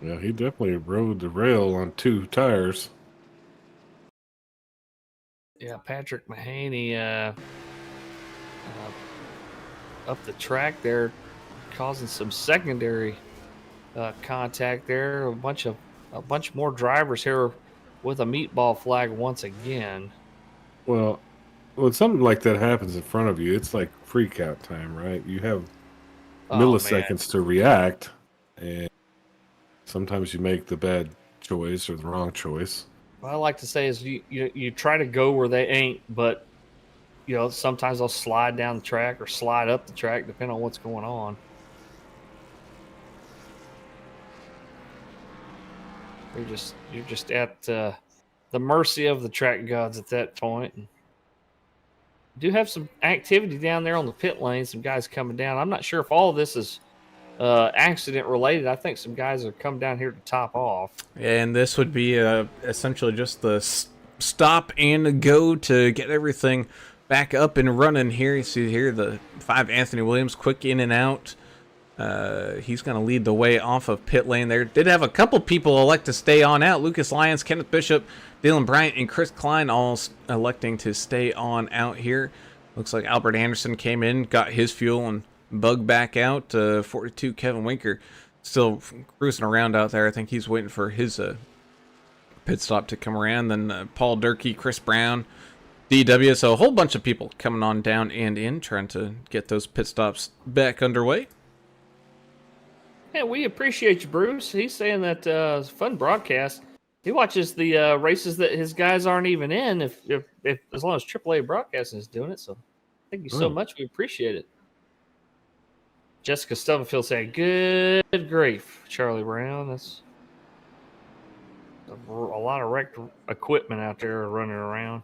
Yeah, he definitely rode the rail on 2 tires. Yeah, Patrick Mahaney up the track there, causing some secondary contact there. A bunch more drivers here with a meatball flag once again. Well, when something like that happens in front of you, it's like freak out time, right? You have milliseconds to react, and sometimes you make the bad choice or the wrong choice. What I like to say is you try to go where they ain't, but sometimes they'll slide down the track or slide up the track depending on what's going on. You're just at the mercy of the track gods at that point. And do have some activity down there on the pit lane, some guys coming down. I'm not sure if all of this is accident related. I think some guys are coming down here to top off. And this would be essentially just the stop and go to get everything back up and running here. You see here the 5 Anthony Williams, quick in and out. He's going to lead the way off of pit lane there. Did have a couple people elect to stay on out. Lucas Lyons, Kenneth Bishop, Dylan Bryant, and Chris Klein all electing to stay on out here. Looks like Albert Anderson came in, got his fuel, and bugged back out. 42 Kevin Winker still cruising around out there. I think he's waiting for his pit stop to come around. Then Paul Durkee, Chris Brown, DW. So a whole bunch of people coming on down and in, trying to get those pit stops back underway. Hey, we appreciate you, Bruce. He's saying that it's a fun broadcast. He watches the races that his guys aren't even in, if as long as AAA Broadcasting is doing it. So thank you so much. We appreciate it. Jessica Stubblefield saying, "Good grief, Charlie Brown. That's a lot of wrecked equipment out there running around."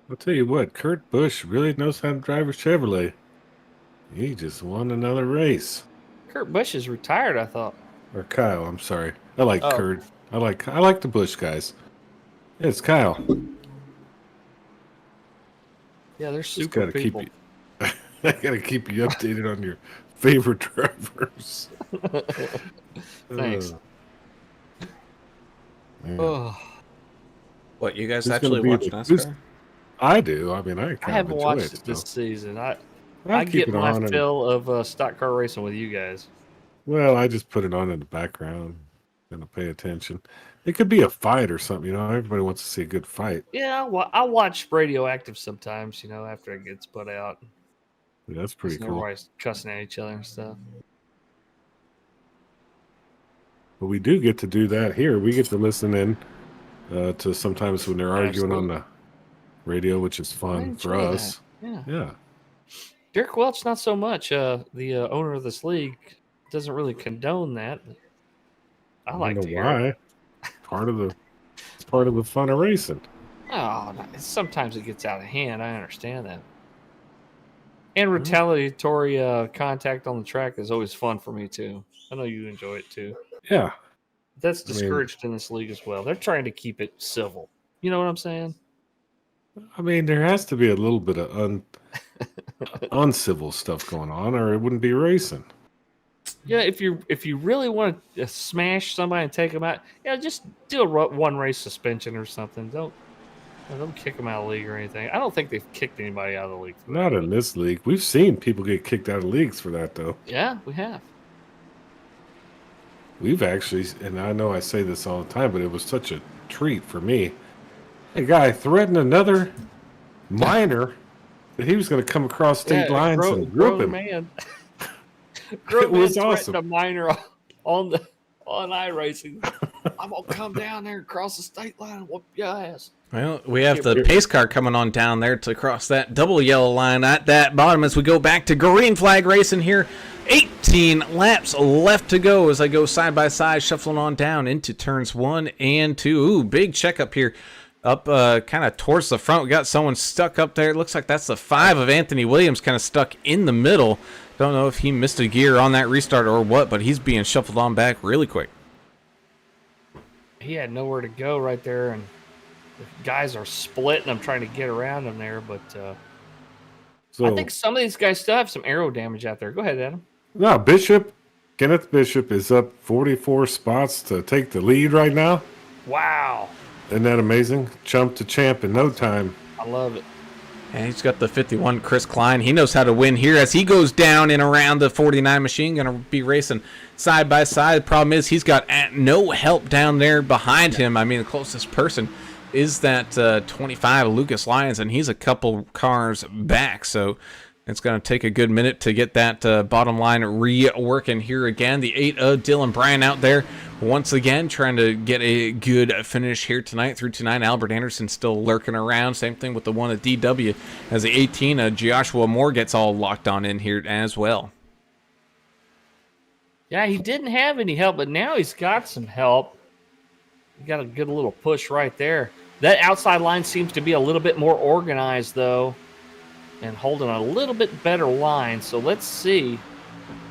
I'll tell you what, Kurt Busch really knows how to drive a Chevrolet. He just won another race. Kurt Busch is retired, I thought. Or Kyle, I'm sorry. I like Kurt. I like the Busch guys. It's Kyle. Yeah, they're super people. I gotta keep you updated on your favorite drivers. Thanks. What, you guys actually watch NASCAR? I do. I mean, I haven't watched it this season. I get my fill of stock car racing with you guys. Well, I just put it on in the background. Gonna pay attention. It could be a fight or something, everybody wants to see a good fight. Yeah, well, I watch Radioactive sometimes, after it gets put out. Yeah, that's pretty cool. Everybody's cussing at each other and stuff. But we do get to do that here. We get to listen in to sometimes when they're arguing on the radio, which is fun for us. Yeah. Derek Welch, not so much. The owner of this league doesn't really condone that. But I like to hear why. It's part of the fun of racing. Oh, sometimes it gets out of hand. I understand that. And retaliatory contact on the track is always fun for me too. I know you enjoy it too. Yeah. That's discouraged in this league as well. They're trying to keep it civil. You know what I'm saying? I mean, there has to be a little bit of uncivil stuff going on, or it wouldn't be racing. Yeah, if you really want to smash somebody and take them out, just do a one race suspension or something. Don't kick them out of the league or anything. I don't think they've kicked anybody out of the league. Not in this league. We've seen people get kicked out of leagues for that, though. Yeah, we have. We've actually, and I know I say this all the time, but it was such a treat for me. A guy threatened another minor that he was going to come across state lines and whoop him. Man. It was awesome. A minor on iRacing. I'm gonna come down there and cross the state line and whoop your ass. Well, we have the pace car coming on down there to cross that double yellow line at that bottom as we go back to green flag racing here. 18 laps left to go as I go side by side, shuffling on down into turns 1 and 2. Ooh, big checkup here up kind of towards the front. We got someone stuck up there. It looks like that's the 5 of Anthony Williams kind of stuck in the middle. Don't know if he missed a gear on that restart or what, but he's being shuffled on back really quick. He had nowhere to go right there, and the guys are splitting. I'm trying to get around him there, but So, I think some of these guys still have some aero damage out there. Go ahead, Adam. no, Kenneth Bishop is up 44 spots to take the lead right now. Wow. Isn't that amazing? Chump to champ in no time. I love it. And he's got the 51 Chris Klein. He knows how to win here as he goes down and around the 49 machine. Going to be racing side by side. The problem is he's got no help down there behind him. I mean, the closest person is that 25 Lucas Lyons, and he's a couple cars back. So it's going to take a good minute to get that bottom line reworking here again. The 8 of Dylan Bryan out there once again trying to get a good finish here tonight through to 9. Albert Anderson still lurking around. Same thing with the 1 at DW as the 18 of Joshua Moore gets all locked on in here as well. Yeah, he didn't have any help, but now he's got some help. He got a good little push right there. That outside line seems to be a little bit more organized, though, and holding a little bit better line. So let's see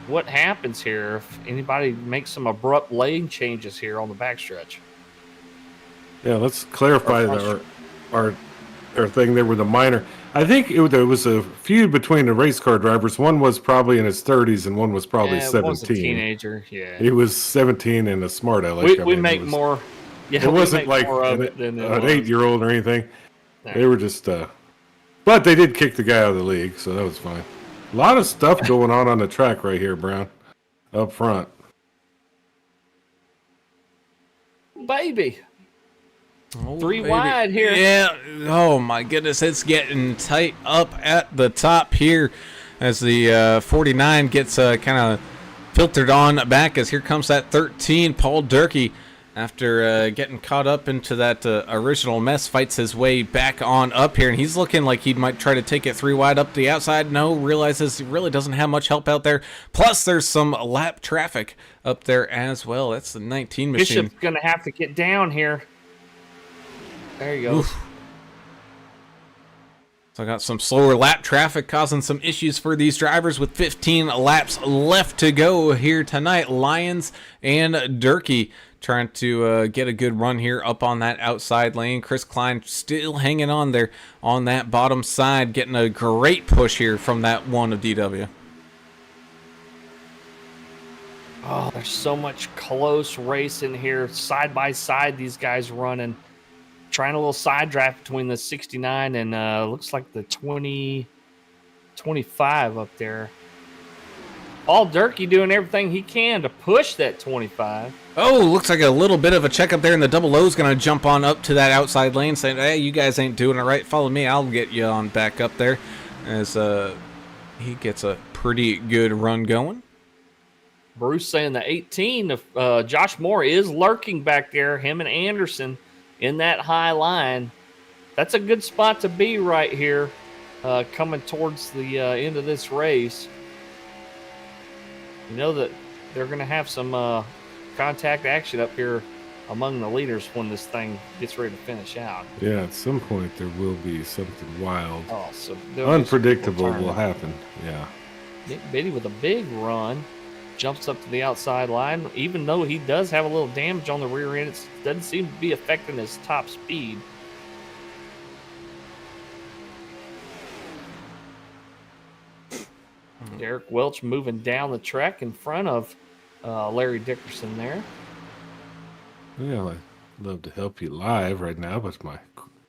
what happens here if anybody makes some abrupt lane changes here on the backstretch. Yeah, let's clarify our thing there with the minor. I think there was a feud between the race car drivers. One was probably in his 30s and one was probably 17. Was a teenager, yeah. He was 17 and a smart aleck. We make more. Yeah, it wasn't like an 8-year-old or anything. No. They were just, but they did kick the guy out of the league, so that was fine. A lot of stuff going on the track right here, Brown, up front. Baby. Oh, 3 wide here. Yeah. Oh, my goodness. It's getting tight up at the top here as the 49 gets kind of filtered on back as here comes that 13, Paul Durkee. After getting caught up into that original mess, fights his way back on up here, and he's looking like he might try to take it 3 wide up the outside. No, realizes he really doesn't have much help out there. Plus, there's some lap traffic up there as well. That's the 19 machine. Bishop's going to have to get down here. There you go. Oof. So I got some slower lap traffic causing some issues for these drivers with 15 laps left to go here tonight. Lyons and Durkee trying to get a good run here up on that outside lane. Chris Klein still hanging on there on that bottom side, getting a great push here from that 1 of DW. Oh, there's so much close racing here. Side by side, these guys running. Trying a little side draft between the 69 and looks like the 25 up there. Paul Durkee doing everything he can to push that 25. Oh, looks like a little bit of a check up there, and the double O's going to jump on up to that outside lane saying, hey, you guys ain't doing it right. Follow me. I'll get you on back up there as he gets a pretty good run going. Bruce saying the 18 of Josh Moore is lurking back there, him and Anderson in that high line. That's a good spot to be right here coming towards the end of this race. You know that they're going to have some contact action up here among the leaders when this thing gets ready to finish out. Yeah, at some point there will be something wild. Oh, so unpredictable will happen. Yeah. Nick Biddy with a big run. Jumps up to the outside line. Even though he does have a little damage on the rear end, it doesn't seem to be affecting his top speed. Derek Welch moving down the track in front of Larry Dickerson there. Well, I'd love to help you live right now, but my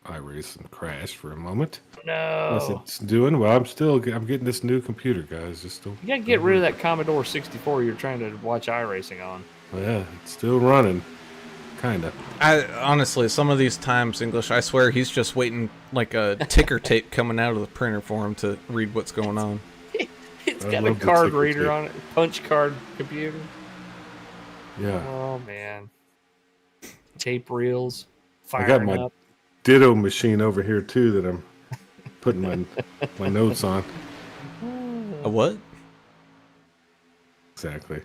iRacing crashed for a moment. No. Yes, it's doing well. I'm getting this new computer, guys. Just don't. You gotta get rid of that Commodore 64 you're trying to watch iRacing on. Yeah, it's still running. Kinda. I honestly, some of these times, English, I swear he's just waiting like a ticker tape coming out of the printer for him to read what's going on. It's got a card reader on it, punch card computer. Yeah. Oh man. Tape reels. I got my Ditto machine over here too that I'm putting my notes on. A what? Exactly.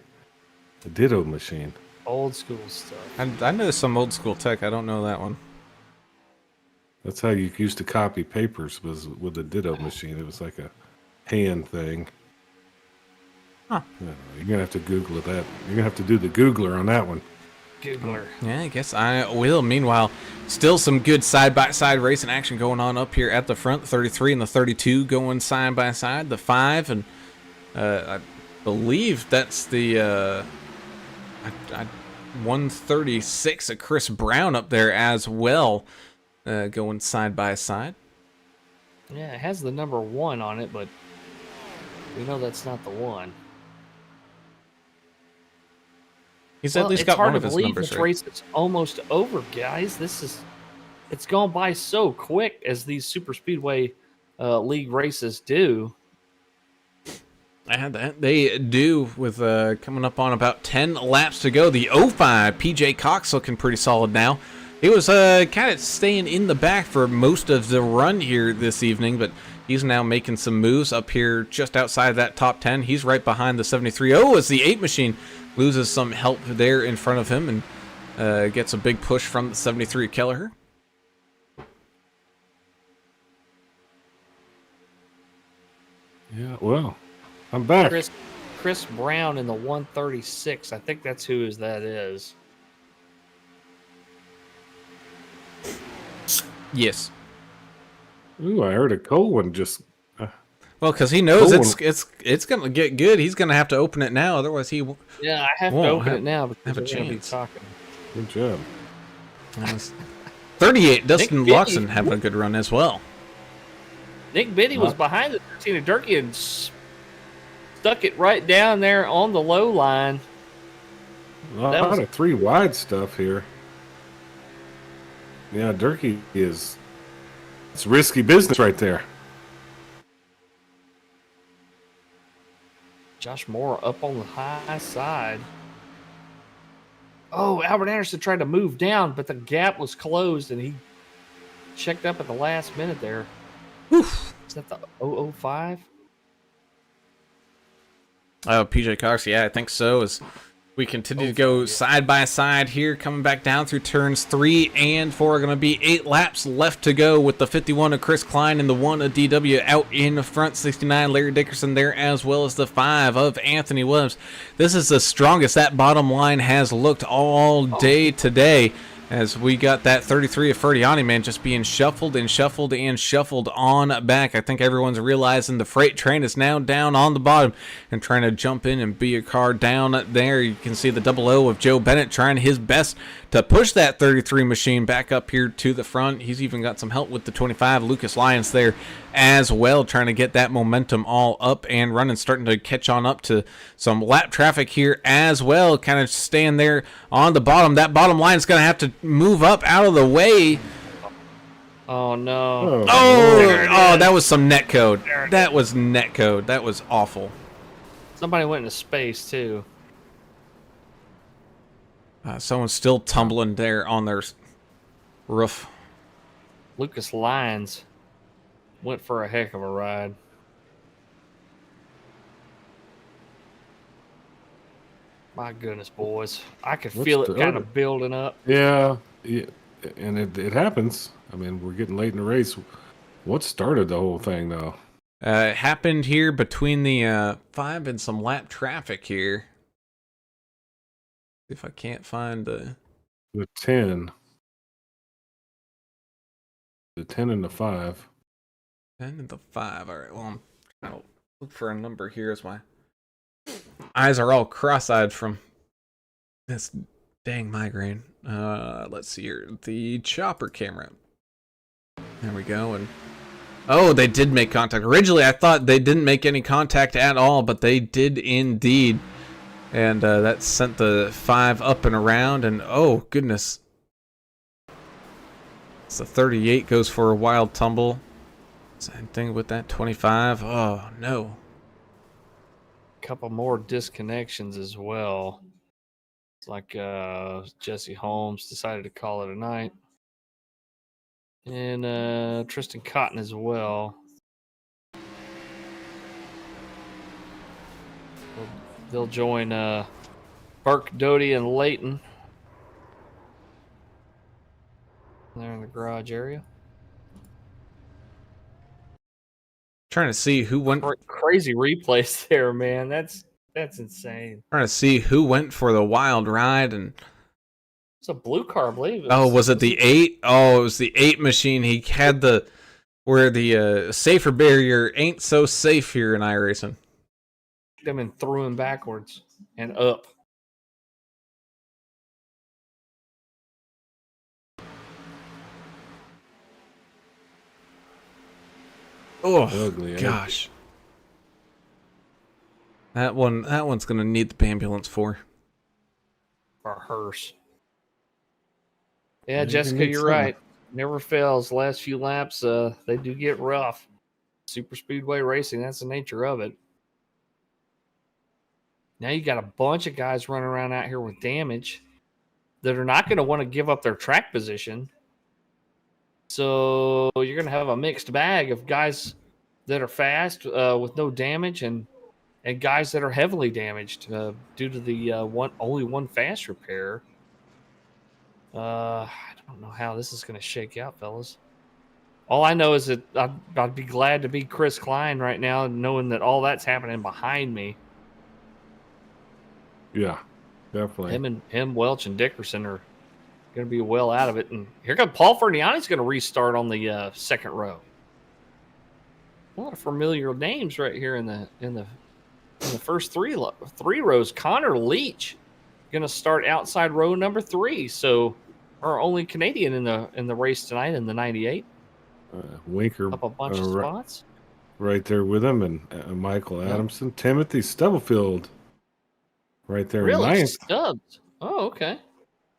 The Ditto machine. Old school stuff. I know some old school tech. I don't know that one. That's how you used to copy papers, was with the ditto machine. It was like a hand thing. Huh. Yeah, you're gonna have to Google that. You're gonna have to do the Googler on that one. Googler. Yeah, I guess I will. Meanwhile, still some good side-by-side racing action going on up here at the front. 33 and the 32 going side-by-side. The 5, and I believe that's the 136 of Chris Brown up there as well, going side-by-side. Yeah, it has the number 1 on it, but we know that's not the one. He's at least got one of his numbers This right. race is almost over, guys. It's gone by so quick, as these super speedway league races do. And that they do, with coming up on about 10 laps to go. The 05 PJ Cox looking pretty solid now. He was kind of staying in the back for most of the run here this evening, but he's now making some moves up here just outside that top 10. He's right behind the 73. Oh, as the 8 machine loses some help there in front of him and gets a big push from the 73 Kelleher. Yeah, well, I'm back. Chris Brown in the 136. I think that's who that is. Yes. Ooh, I heard a cold one just. Well, because he knows Cool. it's gonna get good. He's gonna have to open it now, otherwise he Yeah, I have to won't open it now because have a we're going to be chance. talking. Good job. 38. Dustin Nick Lawson Biddy. having a good run as well. Nick Biddy was behind the 13 of Durkee and stuck it right down there on the low line. A lot of 3 wide stuff here. Yeah, Durkee it's risky business right there. Josh Moore up on the high side. Oh, Albert Anderson tried to move down, but the gap was closed, and he checked up at the last minute there. Oof. Is that the 005? Oh, PJ Cox, yeah, I think so. As we continue to go side by side here, coming back down through turns 3 and 4. Going to be 8 laps left to go with the 51 of Chris Klein and the 1 of DW out in front. 69 Larry Dickerson there, as well as the 5 of Anthony Williams. This is the strongest that bottom line has looked all day today, as we got that 33 of Ferdiani, man, just being shuffled and shuffled and shuffled on back. I think everyone's realizing the freight train is now down on the bottom and trying to jump in and be a car down there. You can see the 00 of Joe Bennett trying his best to push that 33 machine back up here to the front. He's even got some help with the 25, Lucas Lyons there as well, trying to get that momentum all up and running, starting to catch on up to some lap traffic here as well, kind of staying there on the bottom. That bottom line is going to have to move up out of the way. Oh, no. Oh, that was some net code. That was net code. That was awful. Somebody went into space, too. Someone's still tumbling there on their roof. Lucas Lyons went for a heck of a ride. My goodness, boys. I could feel it kind of building up. Yeah, and it happens. I mean, we're getting late in the race. What started the whole thing, though? It happened here between the 5 and some lap traffic here. If I can't find the 10. The 10 and the 5. 10 and the 5. All right, well, I'm trying to look for a number here as my eyes are all cross-eyed from this dang migraine. Let's see here. The chopper camera. There we go. And oh, they did make contact. Originally, I thought they didn't make any contact at all, but they did indeed. And that sent the 5 up and around. And oh, goodness. So 38 goes for a wild tumble. Same thing with that 25. Oh, no. A couple more disconnections as well. It's like Jesse Holmes decided to call it a night. And Tristan Cotton as well. They'll join Burke, Doty, and Layton. They're in the garage area. Trying to see who went. Crazy replays there, man. That's insane. Trying to see who went for the wild ride, and It's a blue car, I believe. was it the 8? Oh, it was the 8 machine. He had where the safer barrier ain't so safe here in iRacing. Them and threw him backwards and up. Oh, Ugly, gosh. That one's gonna need the ambulance for. Or a hearse. Yeah, Maybe Jessica, need you're some. right. Never fails. Last few laps, they do get rough. Super speedway racing, that's the nature of it. Now you got a bunch of guys running around out here with damage that are not going to want to give up their track position. So you're going to have a mixed bag of guys that are fast with no damage and guys that are heavily damaged due to the only one fast repair. I don't know how this is going to shake out, fellas. All I know is that I'd be glad to be Chris Klein right now, knowing that all that's happening behind me. Yeah, definitely. Him, Welch, and Dickerson are going to be well out of it. And here comes Paul Ferniani's going to restart on the second row. A lot of familiar names right here in the first three rows. Connor Leach going to start outside row number 3. So our only Canadian in the race tonight in the 98. Winker Up a bunch of spots. right there with him, and Michael Adamson, Timothy Stubblefield, right there in Really? ninth. Stubbs. Oh, okay.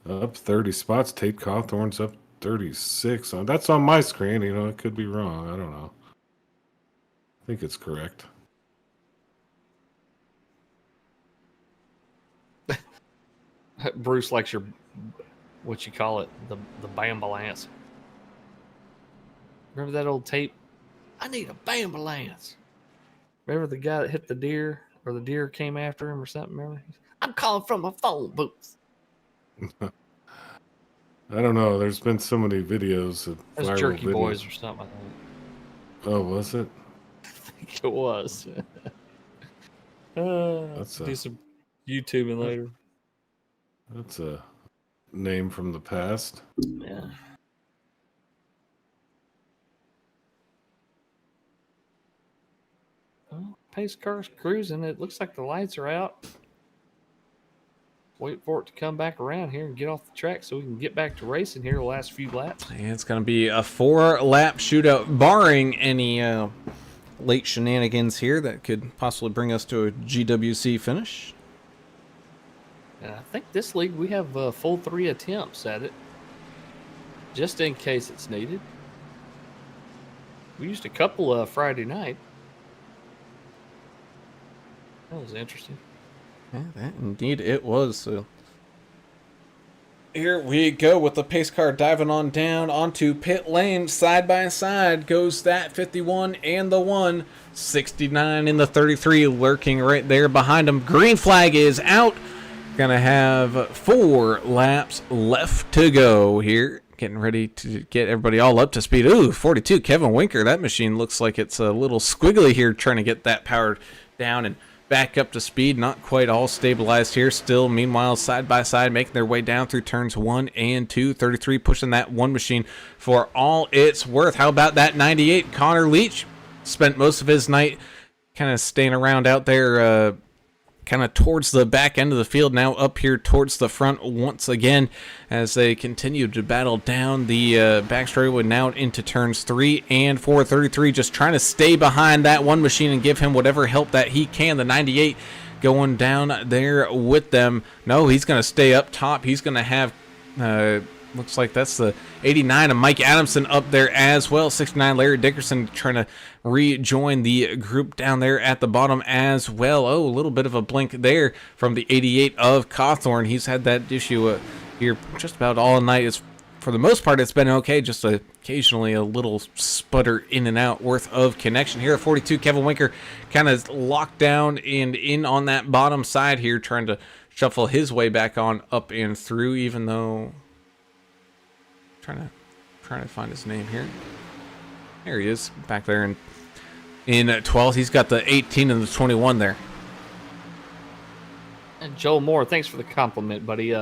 Up 30 spots. Tate Cawthorn's up 36. That's on my screen. You know, it could be wrong. I don't know. I think it's correct. Bruce likes your, what you call it, the bambalance. Remember that old tape? I need a bambalance. Remember the guy that hit the deer, or the deer came after him or something? Remember? I'm calling from a phone booth. I don't know. There's been so many videos of That's viral Jerky videos. Boys or something. I Oh, was it? think it was. Do some YouTubing later. That's a name from the past. Yeah. Well, pace car's cruising. It looks like the lights are out. Wait for it to come back around here and get off the track so we can get back to racing here the last few laps. And it's going to be a 4-lap shootout, barring any late shenanigans here that could possibly bring us to a GWC finish. And I think this league we have full 3 attempts at it, just in case it's needed. We used a couple Friday night. That was interesting. Yeah, that indeed it was. So here we go with the pace car diving on down onto pit lane. Side by side goes that 51 and the 1. 69 in the 33 lurking right there behind him. Green flag is out. Gonna have 4 laps left to go here. Getting ready to get everybody all up to speed. Ooh, 42, Kevin Winker. That machine looks like it's a little squiggly here, trying to get that powered down and back up to speed. Not quite all stabilized here still. Meanwhile, side by side, making their way down through turns 1 and 2. 33 pushing that 1 machine for all it's worth. How about that 98? Connor Leach spent most of his night kind of staying around out there, kind of towards the back end of the field, now up here towards the front once again as they continue to battle down the back straightaway now into turns 3 and 4. 33 just trying to stay behind that 1 machine and give him whatever help that he can. The 98 going down there with them. No, he's going to stay up top. He's going to have looks like that's the 89 of Mike Adamson up there as well. 69 Larry Dickerson trying to rejoin the group down there at the bottom as well. Oh, a little bit of a blink there from the 88 of Cawthorn. He's had that issue here just about all night. It's, for the most part, it's been okay. Just occasionally a little sputter in and out worth of connection here. 42 Kevin Winker kind of locked down and in on that bottom side here, trying to shuffle his way back on up and through, even though trying to find his name here. There he is, back there in in 12th. He's got the 18 and the 21 there. And Joel Moore, thanks for the compliment, buddy.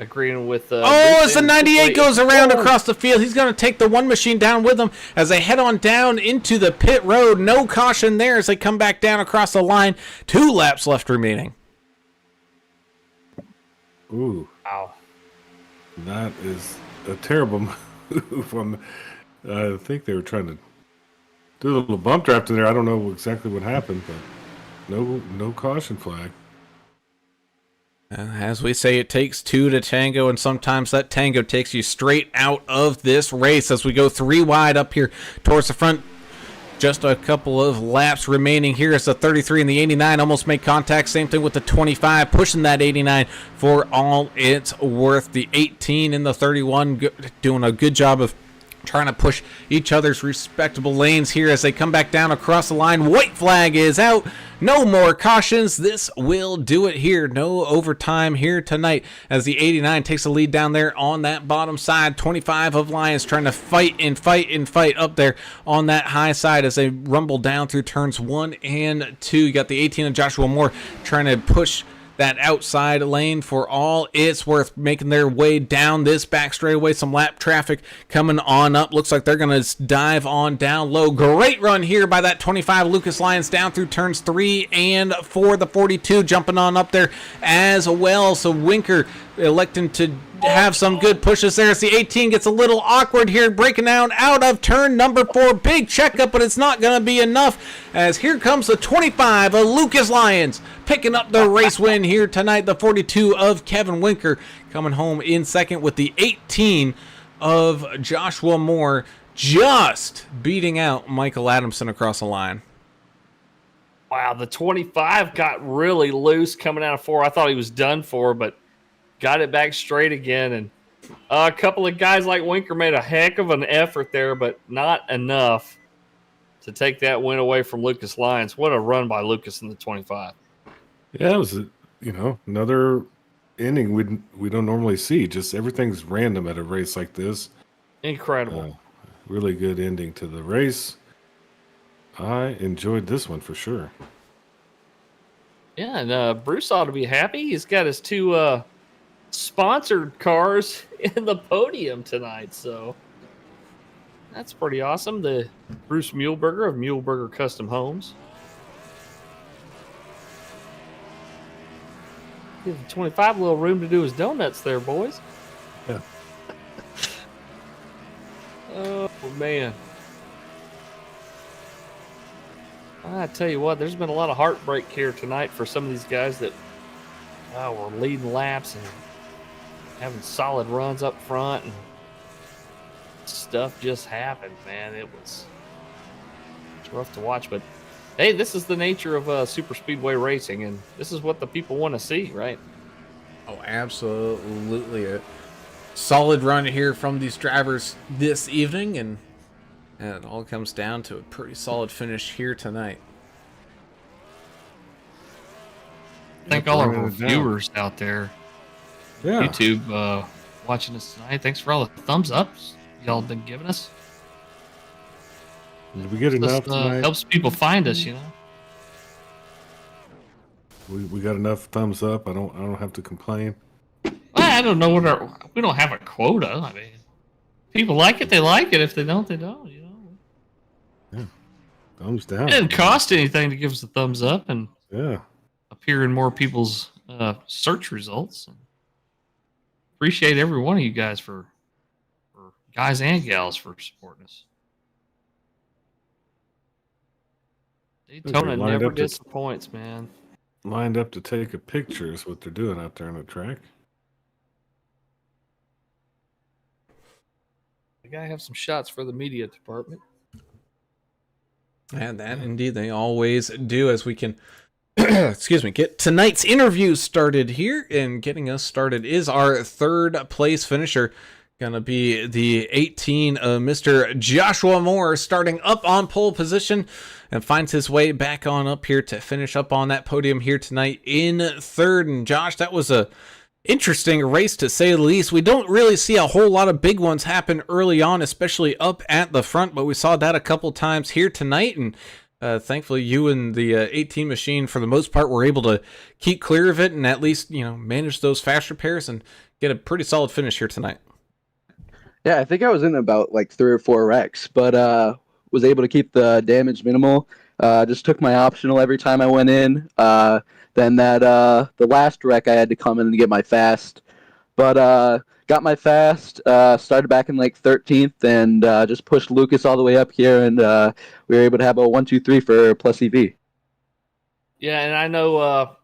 Agreeing with. As the 98 goes around Oh. across the field, he's going to take the one machine down with him as they head on down into the pit road. No caution there as they come back down across the line. 2 laps left remaining. Ooh, Wow. that is a terrible move. I think they were trying to do a little bump draft in there. I don't know exactly what happened, but no caution flag. As we say, it takes 2 to tango, and sometimes that tango takes you straight out of this race as we go 3 wide up here towards the front. Just a couple of laps remaining here as the 33 and the 89 almost make contact. Same thing with the 25, pushing that 89 for all it's worth. The 18 and the 31 doing a good job of trying to push each other's respectable lanes here as they come back down across the line. White flag is out. No more cautions. This will do it here. No overtime here tonight as the 89 takes the lead down there on that bottom side. 25 of Lions trying to fight up there on that high side as they rumble down through turns 1 and 2. You got the 18 of Joshua Moore trying to push that outside lane for all it's worth, making their way down this back straightaway. Some lap traffic coming on up. Looks like they're going to dive on down low. Great run here by that 25 Lucas Lyons down through turns 3 and 4. The 42 jumping on up there as well. So Winker electing to have some good pushes there as the 18 gets a little awkward here, breaking down out of turn number 4. Big checkup, but it's not going to be enough as here comes the 25 of Lucas Lyons picking up the race win here tonight. The 42 of Kevin Winker coming home in second with the 18 of Joshua Moore just beating out Michael Adamson across the line. Wow, the 25 got really loose coming out of 4. I thought he was done for, but got it back straight again. And a couple of guys like Winker made a heck of an effort there, but not enough to take that win away from Lucas Lyons. What a run by Lucas in the 25. Yeah, it was another inning we don't normally see. Just everything's random at a race like this. Incredible. Really good ending to the race. I enjoyed this one for sure. Yeah, and Bruce ought to be happy. He's got his 2 sponsored cars in the podium tonight, so that's pretty awesome. The Bruce Muehlberger of Muehlberger Custom Homes. Give the 25 a little room to do his donuts there, boys. Yeah. Oh, man. I tell you what, there's been a lot of heartbreak here tonight for some of these guys that were leading laps and having solid runs up front, and stuff just happened, man. It's rough to watch, but hey, this is the nature of super speedway racing, and this is what the people want to see, right? Oh, absolutely. A solid run here from these drivers this evening, and it all comes down to a pretty solid finish here tonight. Thank all of our viewers out there, Yeah. YouTube, watching us tonight. Thanks for all the thumbs ups y'all been giving us. Did we get enough This tonight? helps people find us, you know. We got enough thumbs up. I don't have to complain. Well, I don't know we don't have a quota. I mean, people like it, they like it. If they don't, they don't. You know, Thumbs down. it didn't cost anything to give us a thumbs up and Yeah. appear in more people's search results. Appreciate every one of you guys for guys and gals for supporting us. Daytona lined never up to- disappoints, man. Lined up to take a picture is what they're doing out there on the track. We gotta have some shots for the media department. And that indeed they always do, as we can excuse me, get tonight's interview started here. And getting us started is our third place finisher, gonna be the 18 Mr. Joshua Moore, starting up on pole position and finds his way back on up here to finish up on that podium here tonight in third. And Josh, that was a interesting race to say the least. We don't really see a whole lot of big ones happen early on, especially up at the front, but we saw that a couple times here tonight. And Thankfully, you and the 18 machine, for the most part, were able to keep clear of it and at least, manage those fast repairs and get a pretty solid finish here tonight. Yeah, I think I was in about like 3 or 4 wrecks, but was able to keep the damage minimal. Just took my optional every time I went in. Then the last wreck I had to come in and get my fast, but got my fast. Started back in like 13th and just pushed Lucas all the way up here, and we were able to have a 1-2-3 for plus EV. Yeah, and I know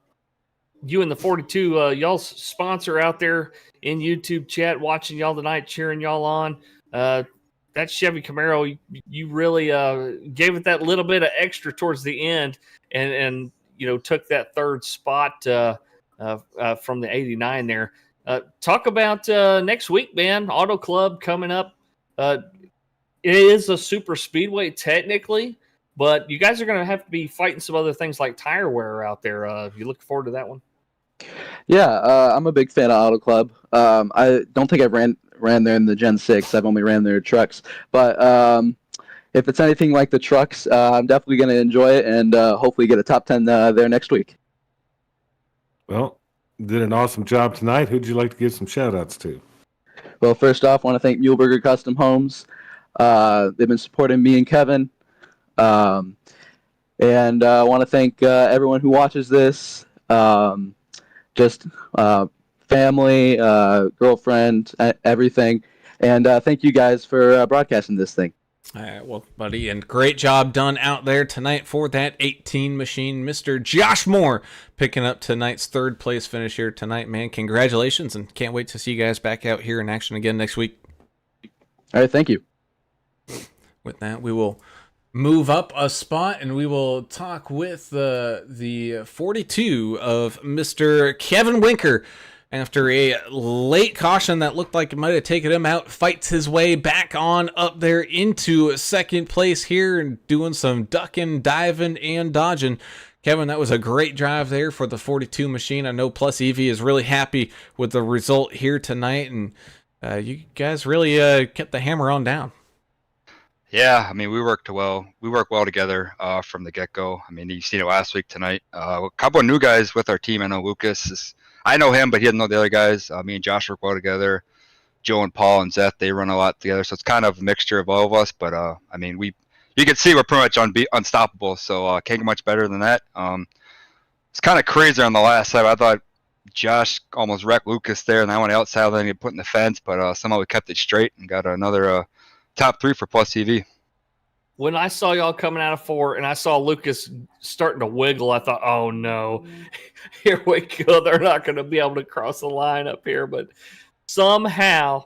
you and the 42, y'all's sponsor out there in YouTube chat, watching y'all tonight, cheering y'all on. That Chevy Camaro, you really gave it that little bit of extra towards the end, and took that third spot from the 89 there. Talk about next week, man. Auto Club coming up. It is a super speedway technically, but you guys are going to have to be fighting some other things like tire wear out there. You look forward to that one? Yeah, I'm a big fan of Auto Club. I don't think I've ran there in the Gen 6. I've only ran their trucks. But if it's anything like the trucks, I'm definitely going to enjoy it and hopefully get a top 10 there next week. Well, did an awesome job tonight. Who'd you like to give some shout-outs to? Well, first off, I want to thank Muleburger Custom Homes. They've been supporting me and Kevin. And I want to thank everyone who watches this. Just family, girlfriend, everything. And thank you guys for broadcasting this thing. All right, well, buddy, and great job done out there tonight for that 18 machine. Mr. Josh Moore picking up tonight's third place finish here tonight, man. Congratulations, and can't wait to see you guys back out here in action again next week. All right, thank you. With that, we will move up a spot and we will talk with the 42 of Mr. Kevin Winker. After a late caution that looked like it might have taken him out, fights his way back on up there into second place here and doing some ducking, diving, and dodging. Kevin, that was a great drive there for the 42 machine. I know Plus EV is really happy with the result here tonight, and you guys really kept the hammer on down. Yeah, I mean, we worked well. We work well together from the get-go. I mean, you've seen it last week tonight. A couple of new guys with our team. I know Lucas is... I know him, but he doesn't know the other guys. Me and Josh work well together. Joe and Paul and Zeth, they run a lot together. So it's kind of a mixture of all of us. But, I mean, you can see we're pretty much unstoppable. So can't get much better than that. It's kind of crazy on the last side. I thought Josh almost wrecked Lucas there, and I went outside, then he put in the fence. But somehow we kept it straight and got another top 3 for Plus EV. When I saw y'all coming out of 4 and I saw Lucas starting to wiggle, I thought, oh, no, here we go. They're not going to be able to cross the line up here. But somehow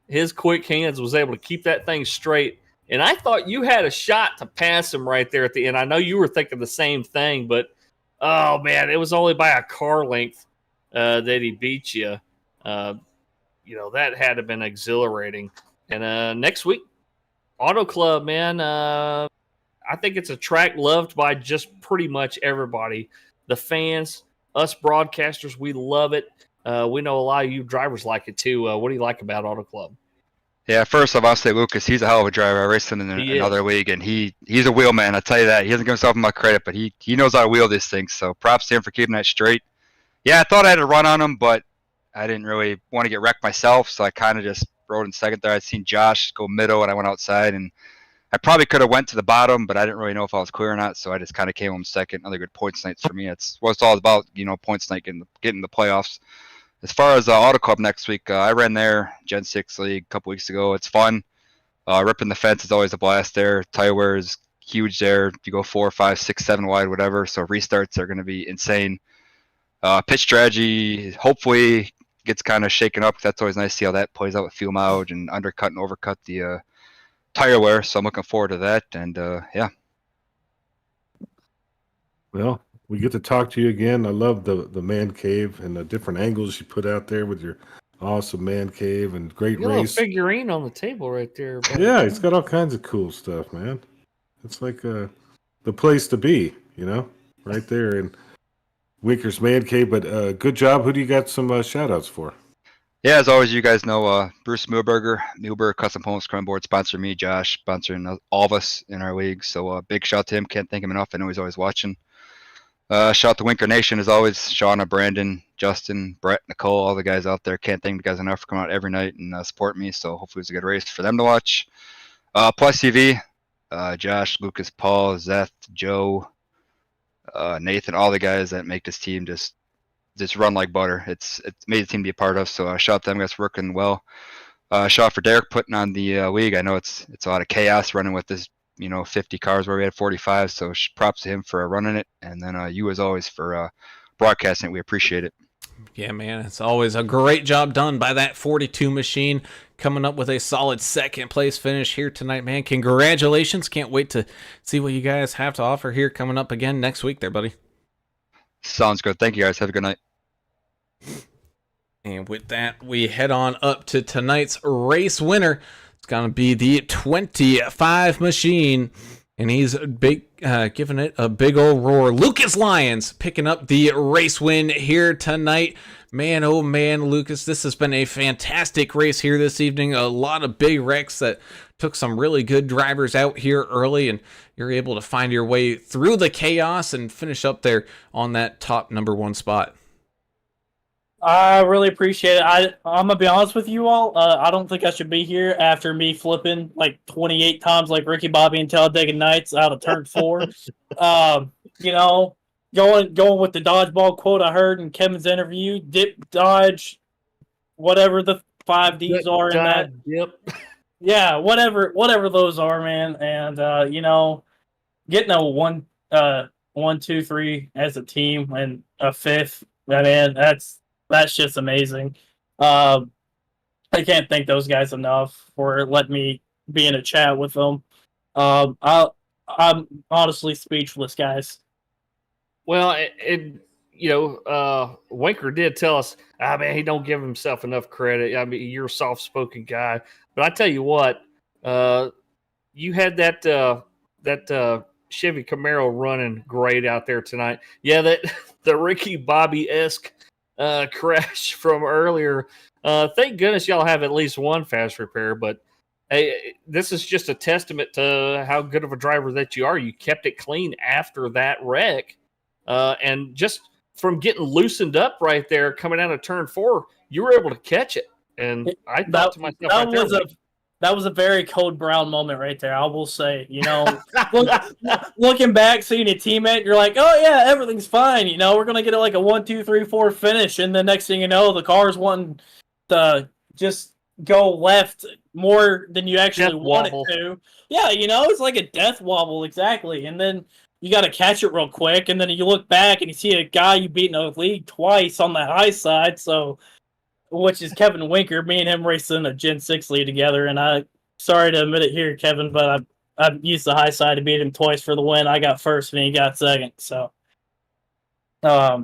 his quick hands was able to keep that thing straight. And I thought you had a shot to pass him right there at the end. I know you were thinking the same thing, but, oh, man, it was only by a car length that he beat you. That had to have been exhilarating. And next week, Auto Club, man, I think it's a track loved by just pretty much everybody. The fans, us broadcasters, we love it. We know a lot of you drivers like it too. What do you like about Auto Club? Yeah, first off, I'll say Lucas, he's a hell of a driver. I raced him in another league, and he's a wheel man. I'll tell you that. He doesn't give himself much credit, but he knows how to wheel this thing. So props to him for keeping that straight. Yeah, I thought I had a run on him, but I didn't really want to get wrecked myself, so I kind of just rode in second there. I'd seen Josh go middle, and I went outside, and I probably could have went to the bottom, but I didn't really know if I was clear or not, so I just kind of came home second. Another good points night for me. It's what it's all about, points night, getting the playoffs. As far as Auto Club next week, I ran there, Gen 6 League, a couple weeks ago. It's fun. Ripping the fence is always a blast there. Tire wear is huge there. You go 4, 5, 6, 7 wide, whatever, so restarts are going to be insane. Pitch strategy, hopefully, gets kind of shaken up. That's always nice to see how that plays out with fuel mileage and undercut and overcut the tire wear. So I'm looking forward to that. And yeah. Well, we get to talk to you again. I love the man cave and the different angles you put out there with your awesome man cave and great You got a race. figurine on the table right there. Buddy. Yeah, it's got all kinds of cool stuff, man. It's like the place to be, right there in Winker's Man Cave. But good job. Who do you got some shout outs for? Yeah, as always, you guys know Bruce Muehlberger Custom Homes Scrum Board sponsor me, Josh, sponsoring all of us in our league. So big shout out to him. Can't thank him enough. I know he's always watching. Shout out to Winker Nation as always. Shauna, Brandon, Justin, Brett, Nicole, all the guys out there. Can't thank the guys enough for coming out every night and support me. So hopefully it's a good race for them to watch. Plus TV, Josh, Lucas, Paul, Zeth, Joe, Nathan, all the guys that make this team just run like butter. It's made the team to be a part of. So shout out to them guys working well. Shout out for Derek putting on the league. I know it's a lot of chaos running with this, 50 cars where we had 45. So props to him for running it, and then you as always for broadcasting it. We appreciate it. Yeah, man, it's always a great job done by that 42 machine, coming up with a solid second place finish here tonight, man. Congratulations. Can't wait to see what you guys have to offer here coming up again next week there, buddy. Sounds good. Thank you, guys. Have a good night. And with that, we head on up to tonight's race winner. It's going to be the 25 machine, and he's giving it a big old roar. Lucas Lyons picking up the race win here tonight. Man, oh man, Lucas, this has been a fantastic race here this evening. A lot of big wrecks that took some really good drivers out here early, and you're able to find your way through the chaos and finish up there on that top number 1 spot. I really appreciate it. I'm gonna be honest with you all. I don't think I should be here after me flipping like 28 times like Ricky Bobby and Talladega Nights out of turn 4. Going with the dodgeball quote I heard in Kevin's interview: dip, dodge, whatever the 5 Ds are in that. Yep. Yeah, whatever those are, man. And getting a 1, 2, 3 as a team and a 5th, man, that's just amazing. I can't thank those guys enough for letting me be in a chat with them. I'm honestly speechless, guys. Well, Winker did tell us, man, he don't give himself enough credit. I mean, you're a soft-spoken guy. But I tell you what, you had that Chevy Camaro running great out there tonight. Yeah, the Ricky Bobby-esque crash from earlier. Thank goodness y'all have at least one fast repair, but hey, this is just a testament to how good of a driver that you are. You kept it clean after that wreck, and just from getting loosened up right there coming out of turn 4, you were able to catch it. And I thought to myself, that was a very Code Brown moment right there. I will say, looking back, seeing a teammate, you're like, oh yeah, everything's fine. We're gonna get like a 1, 2, 3, 4 finish, and the next thing you know, the car's wanting to just go left more than you actually want it to. Yeah, it's like a death wobble exactly, and then you got to catch it real quick, and then you look back and you see a guy you beat in the league twice on the high side, which is Kevin Winker. Me and him racing a Gen 6 lead together, and I sorry to admit it here, Kevin, but I used the high side to beat him twice for the win. I got first and he got second. So, I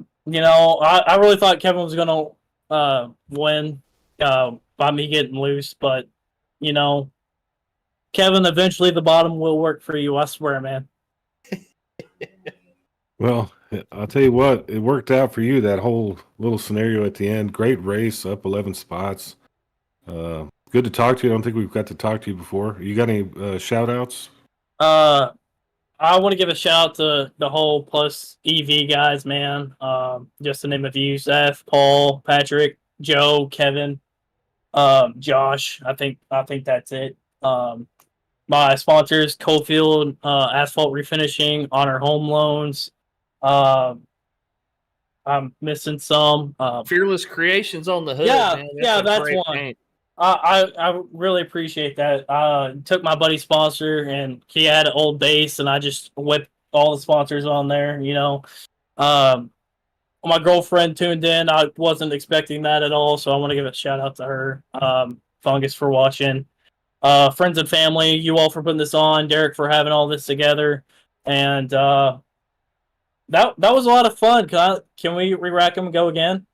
really thought Kevin was going to win by me getting loose, but, Kevin, eventually the bottom will work for you. I swear, man. Well, I'll tell you what, it worked out for you, that whole little scenario at the end. Great race, up 11 spots. Good to talk to you. I don't think we've got to talk to you before. You got any shout-outs? I want to give a shout-out to the whole Plus EV guys, man. Just to name a few: Seth, Paul, Patrick, Joe, Kevin, Josh. I think that's it. My sponsors: Cofield, Asphalt Refinishing, Honor Home Loans. I'm missing some. Fearless Creations on the hood. Yeah, man. that's great one. paint. I really appreciate that. Took my buddy's sponsor, and he had an old base, and I just whipped all the sponsors on there. My girlfriend tuned in. I wasn't expecting that at all, so I want to give a shout out to her. Fungus for watching. Friends and family, you all for putting this on. Derek for having all this together, and that was a lot of fun. Can we re-rack them and go again?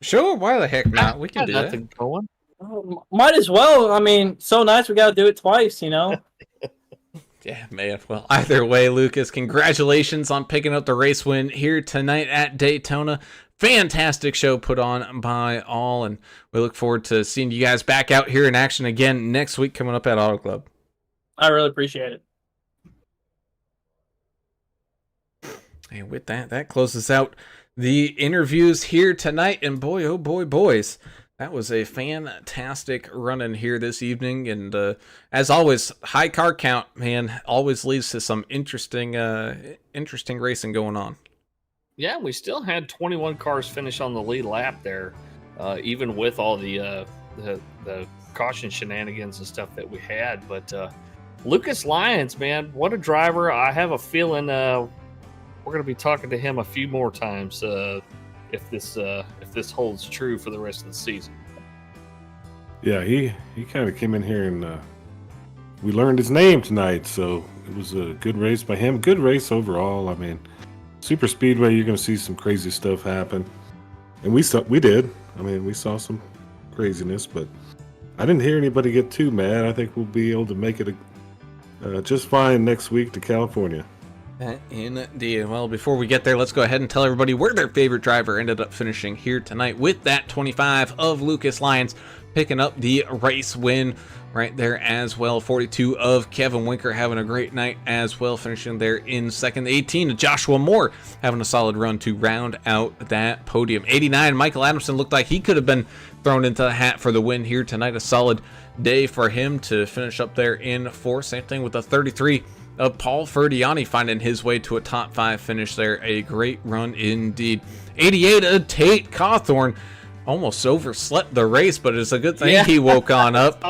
Sure, why the heck not? We can do that. Nothing going. Might as well. I mean, so nice we got to do it twice, Yeah, man. Well, either way, Lucas, congratulations on picking up the race win here tonight at Daytona. fantastic show put on by all, and we look forward to seeing you guys back out here in action again next week coming up at Auto Club. I really appreciate it. And with that, that closes out the interviews here tonight. And boy, oh boy, boys, that was a fantastic run-in here this evening. And as always, high car count, man, always leads to some interesting racing going on. Yeah, we still had 21 cars finish on the lead lap there, even with all the caution shenanigans and stuff that we had. But Lucas Lyons, man, what a driver. I have a feeling we're going to be talking to him a few more times if this holds true for the rest of the season. Yeah, he kind of came in here and we learned his name tonight, so it was a good race by him. Good race overall. I mean, Super Speedway, you're going to see some crazy stuff happen, and we did. I mean, we saw some craziness, but I didn't hear anybody get too mad. I think we'll be able to make it just fine next week to California. Indeed. Well, before we get there, let's go ahead and tell everybody where their favorite driver ended up finishing here tonight with that 25 of Lucas Lyons picking up the race win right there as well. 42 of Kevin Winker having a great night as well, finishing there in second. 18 of Joshua Moore having a solid run to round out that podium. 89, Michael Adamson looked like he could have been thrown into the hat for the win here tonight. A solid day for him to finish up there in fourth. Same thing with the 33 of Paul Ferdiani finding his way to a top 5 finish there. A great run indeed. 88 of Tate Cawthorn almost overslept the race, but it's a good thing he woke on up.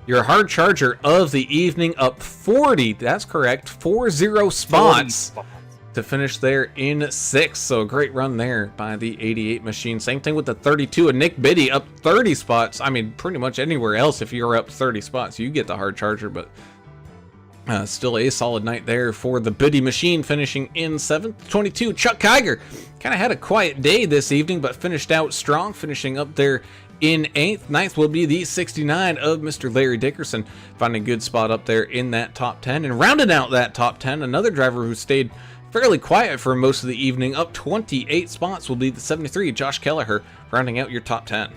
Your hard charger of the evening up 40, that's correct, 40 spots to finish there in 6th. So a great run there by the 88 machine. Same thing with the 32 of Nick Biddy up 30 spots. I mean, pretty much anywhere else, if you're up 30 spots, you get the hard charger, but still a solid night there for the Biddy machine, finishing in 7th. 22, Chuck Kiger kind of had a quiet day this evening, but finished out strong, finishing up there in 8th. 9th will be the 69 of Mr. Larry Dickerson, finding a good spot up there in that top 10. And rounding out that top 10, another driver who stayed fairly quiet for most of the evening, up 28 spots, will be the 73, Josh Kelleher, rounding out your top 10.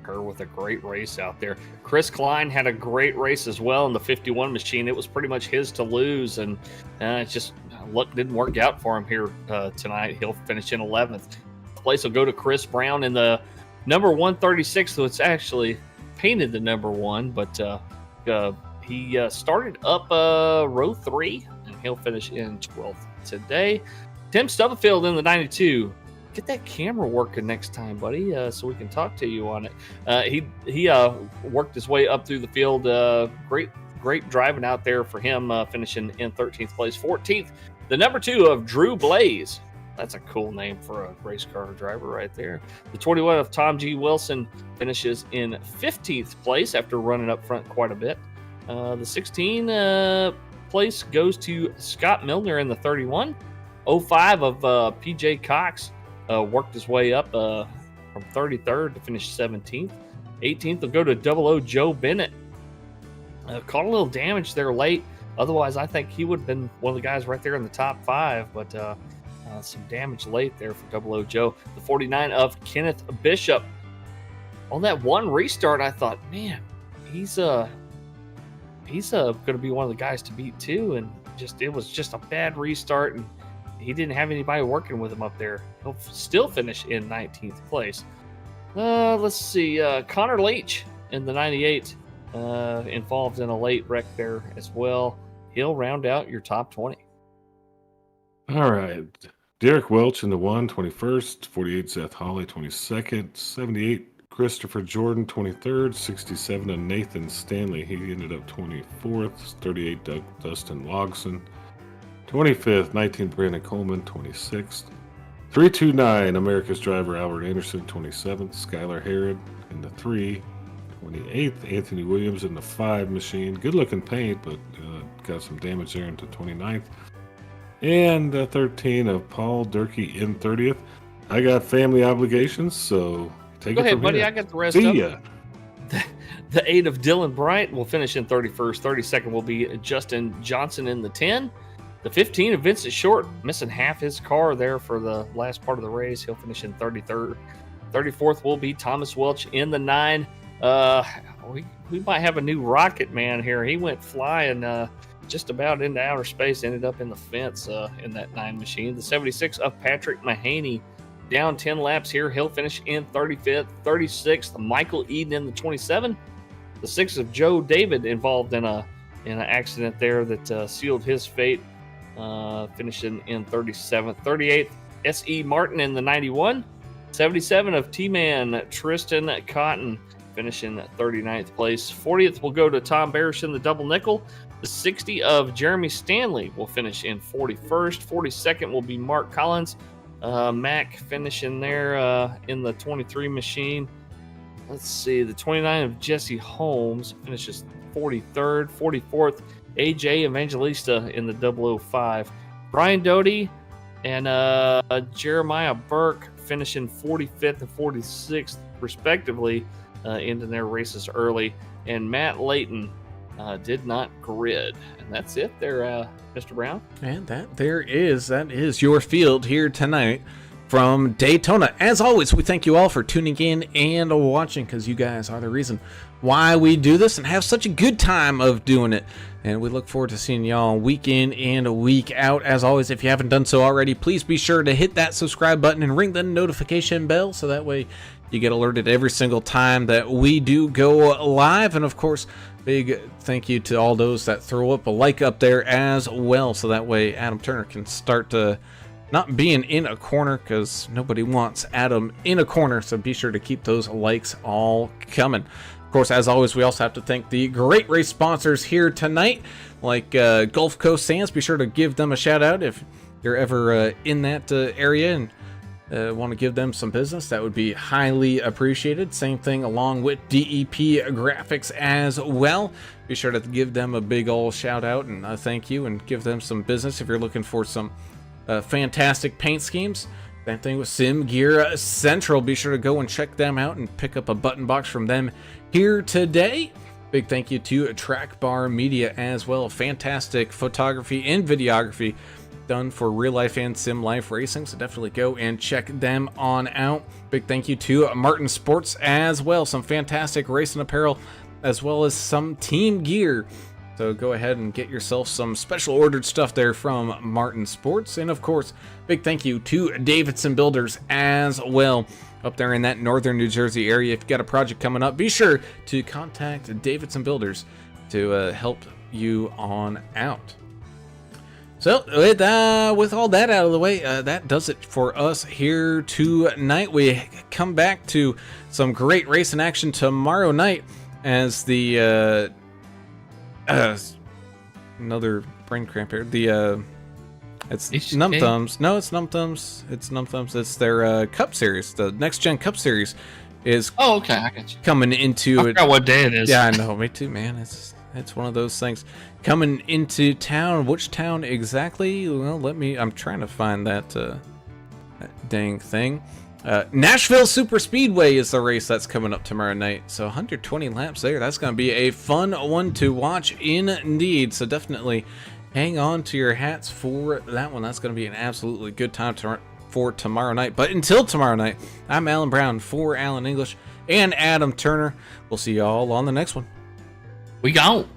With a great race out there. Chris Klein had a great race as well in the 51 machine. It was pretty much his to lose, and it just luck didn't work out for him here tonight. He'll finish in 11th. Place will go to Chris Brown in the number 136, so it's actually painted the number 1, but he started up row 3, and he'll finish in 12th today. Tim Stubblefield in the 92. Get that camera working next time, buddy, so we can talk to you on it. He worked his way up through the field. Great driving out there for him, finishing in 13th place. 14th, the number 2 of Drew Blaze. That's a cool name for a race car driver right there. The 21 of Tom G. Wilson finishes in 15th place after running up front quite a bit. The 16 place goes to Scott Milner in the 31. 05 of PJ Cox worked his way up from 33rd to finish 17th. 18th will go to 00 Joe Bennett. Caught a little damage there late. Otherwise, I think he would have been one of the guys right there in the top 5, but some damage late there for 00 Joe. The 49 of Kenneth Bishop. On that one restart, I thought, man, he's going to be one of the guys to beat too, and it was just a bad restart, and he didn't have anybody working with him up there. He'll still finish in 19th place. Let's see. Connor Leach in the 98 involved in a late wreck there as well. He'll round out your top 20. All right. Derek Welch in the 21st. 48, Seth Hawley, 22nd. 78, Christopher Jordan, 23rd. 67, and Nathan Stanley. He ended up 24th. 38, Dustin Logson. 25th, 19th, Brandon Coleman, 26th. 329, America's driver Albert Anderson, 27th. Skylar Herod in the 3. 28th, Anthony Williams in the 5 machine. Good looking paint, but got some damage there into 29th. And 13 of Paul Durkee in 30th. I got family obligations, so take Go it ahead, from buddy. here. I got the rest See of ya. it. The 8 of Dylan Bryant will finish in 31st. 32nd will be Justin Johnson in the 10. The 15 of Vincent Short, missing half his car there for the last part of the race. He'll finish in 33rd. 34th will be Thomas Welch in the 9. We might have a new rocket man here. He went flying just about into outer space, ended up in the fence in that 9 machine. The 76 of Patrick Mahaney, down 10 laps here. He'll finish in 35th. 36th, Michael Eden in the 27. The 6 of Joe David involved in an accident there that sealed his fate, finishing in 37th. 38th, S.E. Martin in the 91. 77 of T-Man Tristan Cotton, finishing at 39th place. 40th will go to Tom Barish in the double nickel. The 60 of Jeremy Stanley will finish in 41st. 42nd will be Mark Collins. Mac finishing there in the 23 machine. Let's see, the 29 of Jesse Holmes finishes 43rd. 44th, AJ Evangelista in the 005. Brian Doty and Jeremiah Burke finishing 45th and 46th, respectively, into their races early. And Matt Layton did not grid. And that's it there, Mr. Brown. And that is your field here tonight from Daytona. As always, we thank you all for tuning in and watching, because you guys are the reason why we do this and have such a good time of doing it. And we look forward to seeing y'all week in and week out. As always, if you haven't done so already, please be sure to hit that subscribe button and ring the notification bell, so that way you get alerted every single time that we do go live. And of course, big thank you to all those that throw up a like up there as well, so that way Adam Turner can start to not being in a corner, because nobody wants Adam in a corner. So be sure to keep those likes all coming. Of course, as always, we also have to thank the great race sponsors here tonight, like Gulf Coast Sands. Be sure to give them a shout out if you're ever in that area and want to give them some business. That would be highly appreciated. Same thing along with DEP Graphics as well. Be sure to give them a big ol' shout out and a thank you, and give them some business if you're looking for some fantastic paint schemes. Same thing with Sim Gear Central. Be sure to go and check them out and pick up a button box from them here today. Big thank you to Track Bar Media as well. Fantastic photography and videography done for real life and sim life racing, so definitely go and check them on out. Big thank you to Martin Sports as well. Some fantastic racing apparel as well as some team gear. So go ahead and get yourself some special ordered stuff there from Martin Sports. And of course, big thank you to Davidson Builders as well, up there in that northern New Jersey area. If you got a project coming up, be sure to contact Davidson Builders to help you on out. So with all that out of the way, that does it for us here tonight. We come back to some great racing action tomorrow night as the another brain cramp here. It's Num Thumbs. No, it's Num Thumbs. It's Num Thumbs. It's their Cup Series. The Next Gen Cup Series is okay. I got you. Coming into I forgot what day it is. Yeah, I know. Me too, man. It's one of those things coming into town. Which town exactly? Well, I'm trying to find that dang thing. Nashville Super Speedway is the race that's coming up tomorrow night. So 120 laps there. That's going to be a fun one to watch indeed. So definitely hang on to your hats for that one. That's going to be an absolutely good time for tomorrow night. But until tomorrow night, I'm Alan Brown for Alan English and Adam Turner. We'll see you all on the next one. We gone.